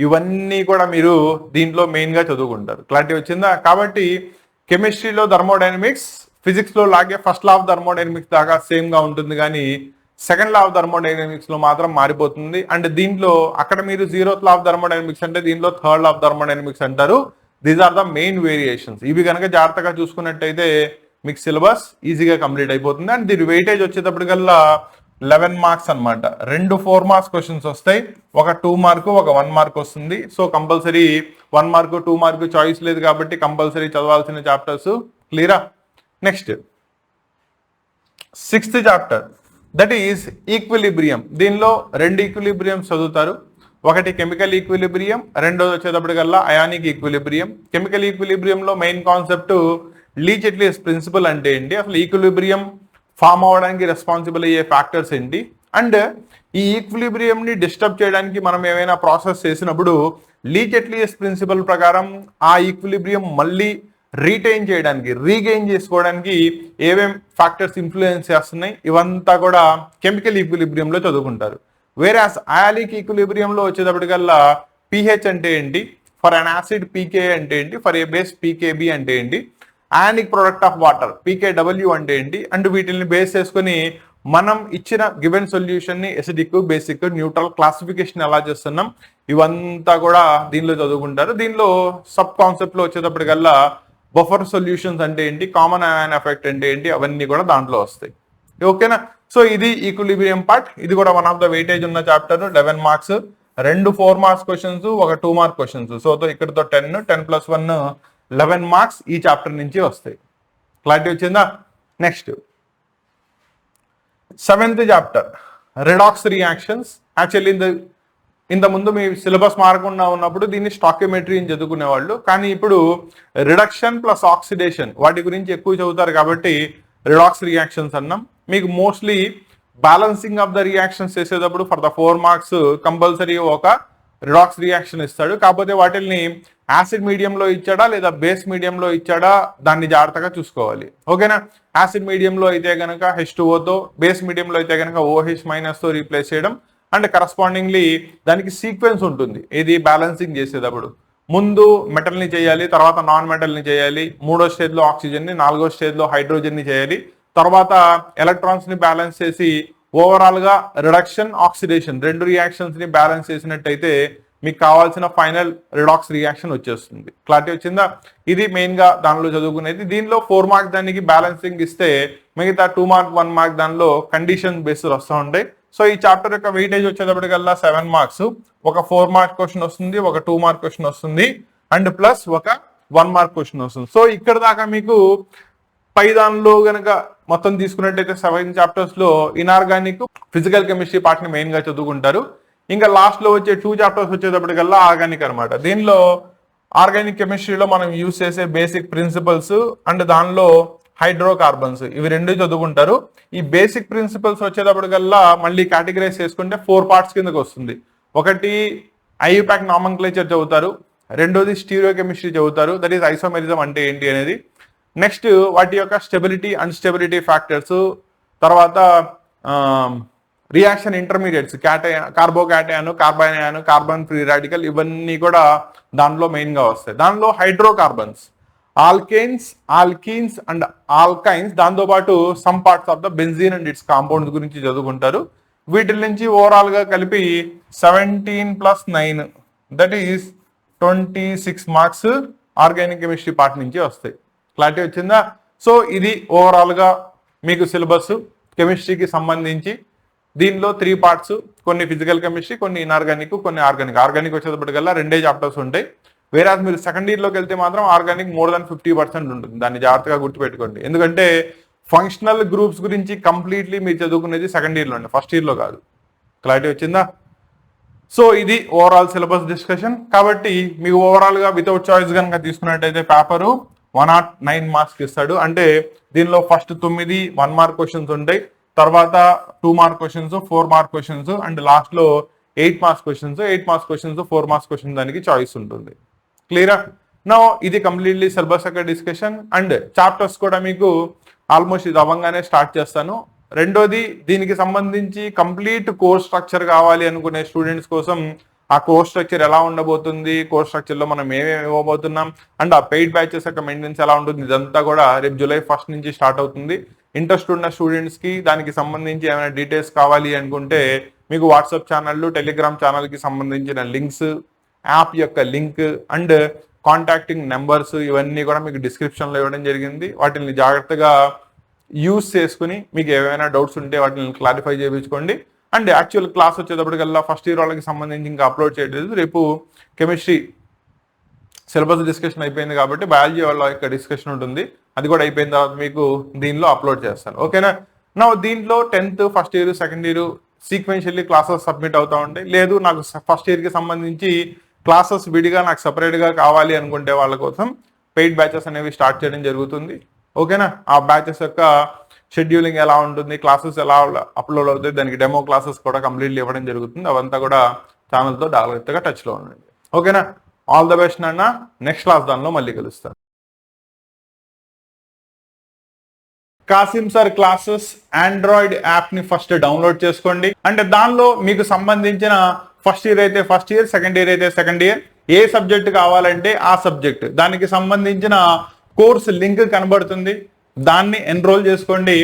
ఇవన్నీ కూడా మీరు దీంట్లో మెయిన్ గా చదువుకుంటారు. క్లారిటీ వచ్చిందా? కాబట్టి కెమిస్ట్రీలో థర్మోడైనమిక్స్ ఫిజిక్స్ లో లాగే ఫస్ట్ లా ఆఫ్ థర్మోడైనమిక్స్ దాకా సేమ్ గా ఉంటుంది, కానీ సెకండ్ లా ఆఫ్ థర్మోడైనమిక్స్ లో మాత్రం మారిపోతుంది. అండ్ దీంట్లో అక్కడ మీరు 0th లా ఆఫ్ థర్మోడైనమిక్స్ అంటే దీంట్లో 3rd లా ఆఫ్ థర్మోడైనమిక్స్ అంటారు. These are the main variations. ఇవి కనుక జాగ్రత్తగా చూసుకున్నట్టయితే మీకు సిలబస్ ఈజీగా కంప్లీట్ అయిపోతుంది. అండ్ దీని వెయిటేజ్ వచ్చేటప్పటికల్లా 11 మార్క్స్ అనమాట. 2 4 మార్క్స్ క్వశ్చన్స్ వస్తాయి, ఒక 2 మార్క్, ఒక 1 మార్క్ వస్తుంది. So compulsory 1 mark 2 mark choice లేదు కాబట్టి కంపల్సరీ చదవాల్సిన చాప్టర్స్. క్లియరా? Next 6th chapter that is equilibrium. దీనిలో 2 ఈక్విలిబ్రియం చదువుతారు. ఒకటి కెమికల్ ఈక్విలిబ్రియం, రెండోది వచ్చేటప్పటికల్లా అయానిక్ ఈక్విలిబ్రియం. కెమికల్ ఈక్విలిబ్రియంలో main concept Le Chatelier's principle అంటే ఏంటి, అసలు ఈక్విలిబ్రియం ఫామ్ అవ్వడానికి రెస్పాన్సిబుల్ అయ్యే ఫ్యాక్టర్స్ ఏంటి, అండ్ ఈ ఈక్విలిబ్రియంని డిస్టర్బ్ చేయడానికి మనం ఏమైనా ప్రాసెస్ చేసినప్పుడు లీ చెట్లీస్ ప్రిన్సిపల్ ప్రకారం ఆ ఈక్విలిబ్రియం మళ్ళీ రీటైన్ చేయడానికి, రీగెయిన్ చేసుకోవడానికి ఏమేం ఫ్యాక్టర్స్ ఇన్ఫ్లుయెన్స్ చేస్తున్నాయి, ఇవంతా కూడా కెమికల్ ఈక్విలిబ్రియంలో చదువుకుంటారు. వేరాస్ అయానిక్ ఈక్విలిబ్రియంలో వచ్చేటప్పటికల్లా pH అంటే ఏంటి, ఫర్ అన్ యాసిడ్ pK అంటే ఏంటి, ఫర్ ఏ బేస్ pKb అంటే ఏంటి, ionic product of water pKw అంటే ఏంటి, అండ్ వీటిని బేస్ చేసుకుని మనం ఇచ్చిన గివెన్ సొల్యూషన్ ని ఎసిడిక్, బేసిక్, న్యూట్రల్ క్లాసిఫికేషన్ ఎలా చేస్తున్నాం, ఇవంతా కూడా దీనిలో చదువుకుంటారు. దీనిలో సబ్ కాన్సెప్ట్ లో వచ్చేటప్పటికల్లా బఫర్ సొల్యూషన్స్ అంటే ఏంటి, కామన్ అయాన్ ఎఫెక్ట్ అంటే ఏంటి, అవన్నీ కూడా దాంట్లో వస్తాయి. ఓకేనా. సో ఇది ఈక్విలిబ్రియం పార్ట్. ఇది కూడా వన్ ఆఫ్ ద వెయిటేజ్ ఉన్న చాప్టర్. 11 మార్క్స్, 2 4 మార్క్స్ క్వశ్చన్స్, ఒక 2 మార్క్ క్వశ్చన్స్. సో ఇక్కడతో 10 + 1 11 మార్క్స్ ఈ చాప్టర్ నుంచి వస్తాయి. క్లారిటీ వచ్చిందా? Next 7th chapter redox reactions. Actually ఇంత ముందు మీ సిలబస్ మారకుండా ఉన్నప్పుడు దీన్ని స్టాకియోమెట్రీ అని చదువుకునేవాళ్ళు, కానీ ఇప్పుడు రిడక్షన్ ప్లస్ ఆక్సిడేషన్ వాటి గురించి ఎక్కువ చదువుతారు కాబట్టి రిడాక్స్ రియాక్షన్స్ అన్నాం. మీకు mostly balancing of the reactions చేసేటప్పుడు ఫర్ ద 4 మార్క్స్ కంపల్సరీ ఒక రిడాక్స్ రియాక్షన్ ఇస్తాడు. కాకపోతే వాటిని యాసిడ్ మీడియంలో ఇచ్చాడా లేదా బేస్ మీడియంలో ఇచ్చాడా దాన్ని జాగ్రత్తగా చూసుకోవాలి. ఓకేనా. యాసిడ్ మీడియంలో అయితే కనుక H2O, బేస్ మీడియంలో అయితే కనుక OH- తో రీప్లేస్ చేయడం, అండ్ కరస్పాండింగ్లీ దానికి సీక్వెన్స్ ఉంటుంది. ఇది బ్యాలెన్సింగ్ చేసేటప్పుడు ముందు మెటల్ని చేయాలి, తర్వాత నాన్ మెటల్ని చేయాలి, 3వ స్టేజ్లో ఆక్సిజన్ని, 4వ స్టేజ్లో హైడ్రోజన్ని చేయాలి, తర్వాత ఎలక్ట్రాన్స్ ని బ్యాలెన్స్ చేసి ఓవరాల్ గా రిడక్షన్, ఆక్సిడేషన్ 2 రియాక్షన్స్ ని బ్యాలెన్స్ చేసినట్టయితే మీకు కావాల్సిన ఫైనల్ రిడాక్స్ రియాక్షన్ వచ్చేస్తుంది. క్లారిటీ వచ్చిందా? ఇది మెయిన్ గా దానిలో చదువుకునేది. దీనిలో 4 మార్క్ దానికి బ్యాలెన్సింగ్ ఇస్తే మిగతా 2 మార్క్ 1 మార్క్ దానిలో కండిషన్ బేస్డ్ వస్తూ ఉంటాయి. సో ఈ చాప్టర్ యొక్క వెయిటేజ్ వచ్చేటప్పటికల్లా 7 మార్క్స్, ఒక 4 మార్క్ క్వశ్చన్ వస్తుంది, ఒక 2 మార్క్ క్వశ్చన్ వస్తుంది, అండ్ ప్లస్ ఒక 1 మార్క్ క్వశ్చన్ వస్తుంది. సో ఇక్కడ దాకా మీకు పై దానిలో గనక మొత్తం తీసుకున్నట్టయితే 7 చాప్టర్స్ లో ఇన్ఆర్గానిక్, ఫిజికల్ కెమిస్ట్రీ పార్ట్ ని మెయిన్ గా చదువుకుంటారు. ఇంకా లాస్ట్ లో వచ్చే 2 చాప్టర్స్ వచ్చేటప్పటికల్లా ఆర్గానిక్ అనమాట. దీనిలో ఆర్గానిక్ కెమిస్ట్రీలో మనం యూజ్ చేసే బేసిక్ ప్రిన్సిపల్స్ అండ్ దానిలో హైడ్రోకార్బన్స్, ఇవి 2 చదువుకుంటారు. ఈ బేసిక్ ప్రిన్సిపల్స్ వచ్చేటప్పటికల్లా మళ్ళీ కేటగిరైజ్ చేసుకుంటే 4 పార్ట్స్ కిందకి వస్తుంది. ఒకటి ఐయుపాక్ నామన్క్లేచర్ చదువుతారు, రెండోది స్టీరియో కెమిస్ట్రీ చదువుతారు, దట్ ఈస్ ఐసోమెరిజం అంటే ఏంటి అనేది, నెక్స్ట్ వాటి యొక్క స్టెబిలిటీ, అన్స్టెబిలిటీ ఫ్యాక్టర్స్, తర్వాత reaction intermediates, carbocation, carbanion, carbon free radical, ఇవన్నీ కూడా దానిలో మెయిన్ గా వస్తాయి. దానిలో hydrocarbons, alkanes, alkenes and alkynes, దాంతోపాటు some parts of the benzene and its compounds గురించి చదువుకుంటారు. వీటి నుంచి ఓవరాల్ గా కలిపి 17 + 9 that is 26 marks organic chemistry part నుంచి వస్తాయి. క్లారిటీ వచ్చిందా? సో ఇది ఓవరాల్ గా మీకు సిలబస్ కెమిస్ట్రీకి సంబంధించి. దీనిలో 3 పార్ట్స్, కొన్ని ఫిజికల్ కెమిస్ట్రీ, కొన్ని ఇన్ఆర్గానిక్, కొన్ని ఆర్గానిక్. ఆర్గానిక్ వచ్చేటప్పటికల్లా 2 చాప్టర్స్ ఉంటాయి. వేరే మీరు సెకండ్ ఇయర్లోకి వెళ్తే మాత్రం ఆర్గానిక్ మోర్ దాన్ 50% ఉంటుంది. దాన్ని జాగ్రత్తగా గుర్తుపెట్టుకోండి. ఎందుకంటే ఫంక్షనల్ గ్రూప్స్ గురించి కంప్లీట్లీ మీరు చదువుకునేది సెకండ్ ఇయర్లో అండి, ఫస్ట్ ఇయర్లో కాదు. క్లారిటీ వచ్చిందా? సో ఇది ఓవరాల్ సిలబస్ డిస్కషన్. కాబట్టి మీకు ఓవరాల్ గా వితౌట్ చాయిస్ కనుక తీసుకున్నట్టయితే పేపరు 109 మార్క్స్ ఇస్తాడు. అంటే దీనిలో ఫస్ట్ 9 1 మార్క్ క్వశ్చన్స్ ఉంటాయి, తర్వాత 2 mark questions, 4 mark questions, and last లో 8 marks questions, 8 marks questions, 4 marks question దానికి చాయిస్ ఉంటుంది. క్లియరా? నో ఇది కంప్లీట్లీ సిలబస్ యొక్క డిస్కషన్. అండ్ చాప్టర్స్ కూడా మీకు ఆల్మోస్ట్ ఇది అవ్వగానే స్టార్ట్ చేస్తాను. రెండోది, దీనికి సంబంధించి కంప్లీట్ కోర్స్ స్ట్రక్చర్ కావాలి అనుకునే స్టూడెంట్స్ కోసం ఆ కోర్స్ స్ట్రక్చర్ ఎలా ఉండబోతుంది, కోర్స్ స్ట్రక్చర్ లో మనం ఏమేమి ఇవ్వబోతున్నాం, అండ్ ఆ పెయిడ్ బ్యాచెస్ యొక్క మెయింటెనెన్స్ ఎలా ఉంటుంది, ఇదంతా కూడా రేపు July 1 నుంచి స్టార్ట్ అవుతుంది. ఇంట్రెస్ట్ ఉన్న స్టూడెంట్స్ కి దానికి సంబంధించి ఏమైనా డీటెయిల్స్ కావాలి అనుకుంటే మీకు వాట్సాప్ ఛానల్, టెలిగ్రామ్ ఛానల్ కి సంబంధించిన లింక్స్, యాప్ యొక్క లింక్ అండ్ కాంటాక్టింగ్ నెంబర్స్ ఇవన్నీ కూడా మీకు డిస్క్రిప్షన్ లో ఇవ్వడం జరిగింది. వాటిని జాగ్రత్తగా యూజ్ చేసుకుని మీకు ఏమైనా డౌట్స్ ఉంటే వాటిని క్లారిఫై చేయించుకోండి. అండ్ యాక్చువల్ క్లాస్ వచ్చేటప్పటికల్లా ఫస్ట్ ఇయర్ వాళ్ళకి సంబంధించి ఇంకా అప్లోడ్ చేయలేదు. రేపు కెమిస్ట్రీ సిలబస్ డిస్కషన్ అయిపోయింది కాబట్టి బయాలజీ వాళ్ళ యొక్క డిస్కషన్ ఉంటుంది, అది కూడా అయిపోయిన తర్వాత మీకు దీనిలో అప్లోడ్ చేస్తాను. ఓకేనా? నా దీంట్లో 10th first year second year sequentially classes submit అవుతా ఉంటాయి. లేదు నాకు ఫస్ట్ ఇయర్కి సంబంధించి క్లాసెస్ విడిగా నాకు సపరేట్గా కావాలి అనుకుంటే వాళ్ళ కోసం పెయిడ్ బ్యాచెస్ అనేవి స్టార్ట్ చేయడం జరుగుతుంది. ఓకేనా, ఆ బ్యాచెస్ యొక్క షెడ్యూలింగ్ ఎలా ఉంటుంది, క్లాసెస్ ఎలా అప్లోడ్ అవుతాయి, దానికి డెమో క్లాసెస్ కూడా కంప్లీట్లీ ఇవ్వడం జరుగుతుంది. అవంతా కూడా ఛానల్తో జాగ్రత్తగా టచ్లో ఉండండి. ఓకేనా, ఆల్ ద బెస్ట్ నాన్న. నెక్స్ట్ క్లాస్ దానిలో మళ్ళీ కలుస్తాను. Kasim sir classes android app ని ఫస్ట్ డౌన్లోడ్ చేసుకోండి. అంటే దానిలో మీకు సంబంధించిన ఫస్ట్ ఇయర్ అయితే ఫస్ట్ ఇయర్, సెకండ్ ఇయర్ అయితే సెకండ్ ఇయర్, ఏ సబ్జెక్ట్ కావాలంటే ఆ సబ్జెక్ట్, దానికి సంబంధించిన కోర్స్ లింక్ కనబడుతుంది, దాన్ని ఎన్రోల్ చేసుకోండి.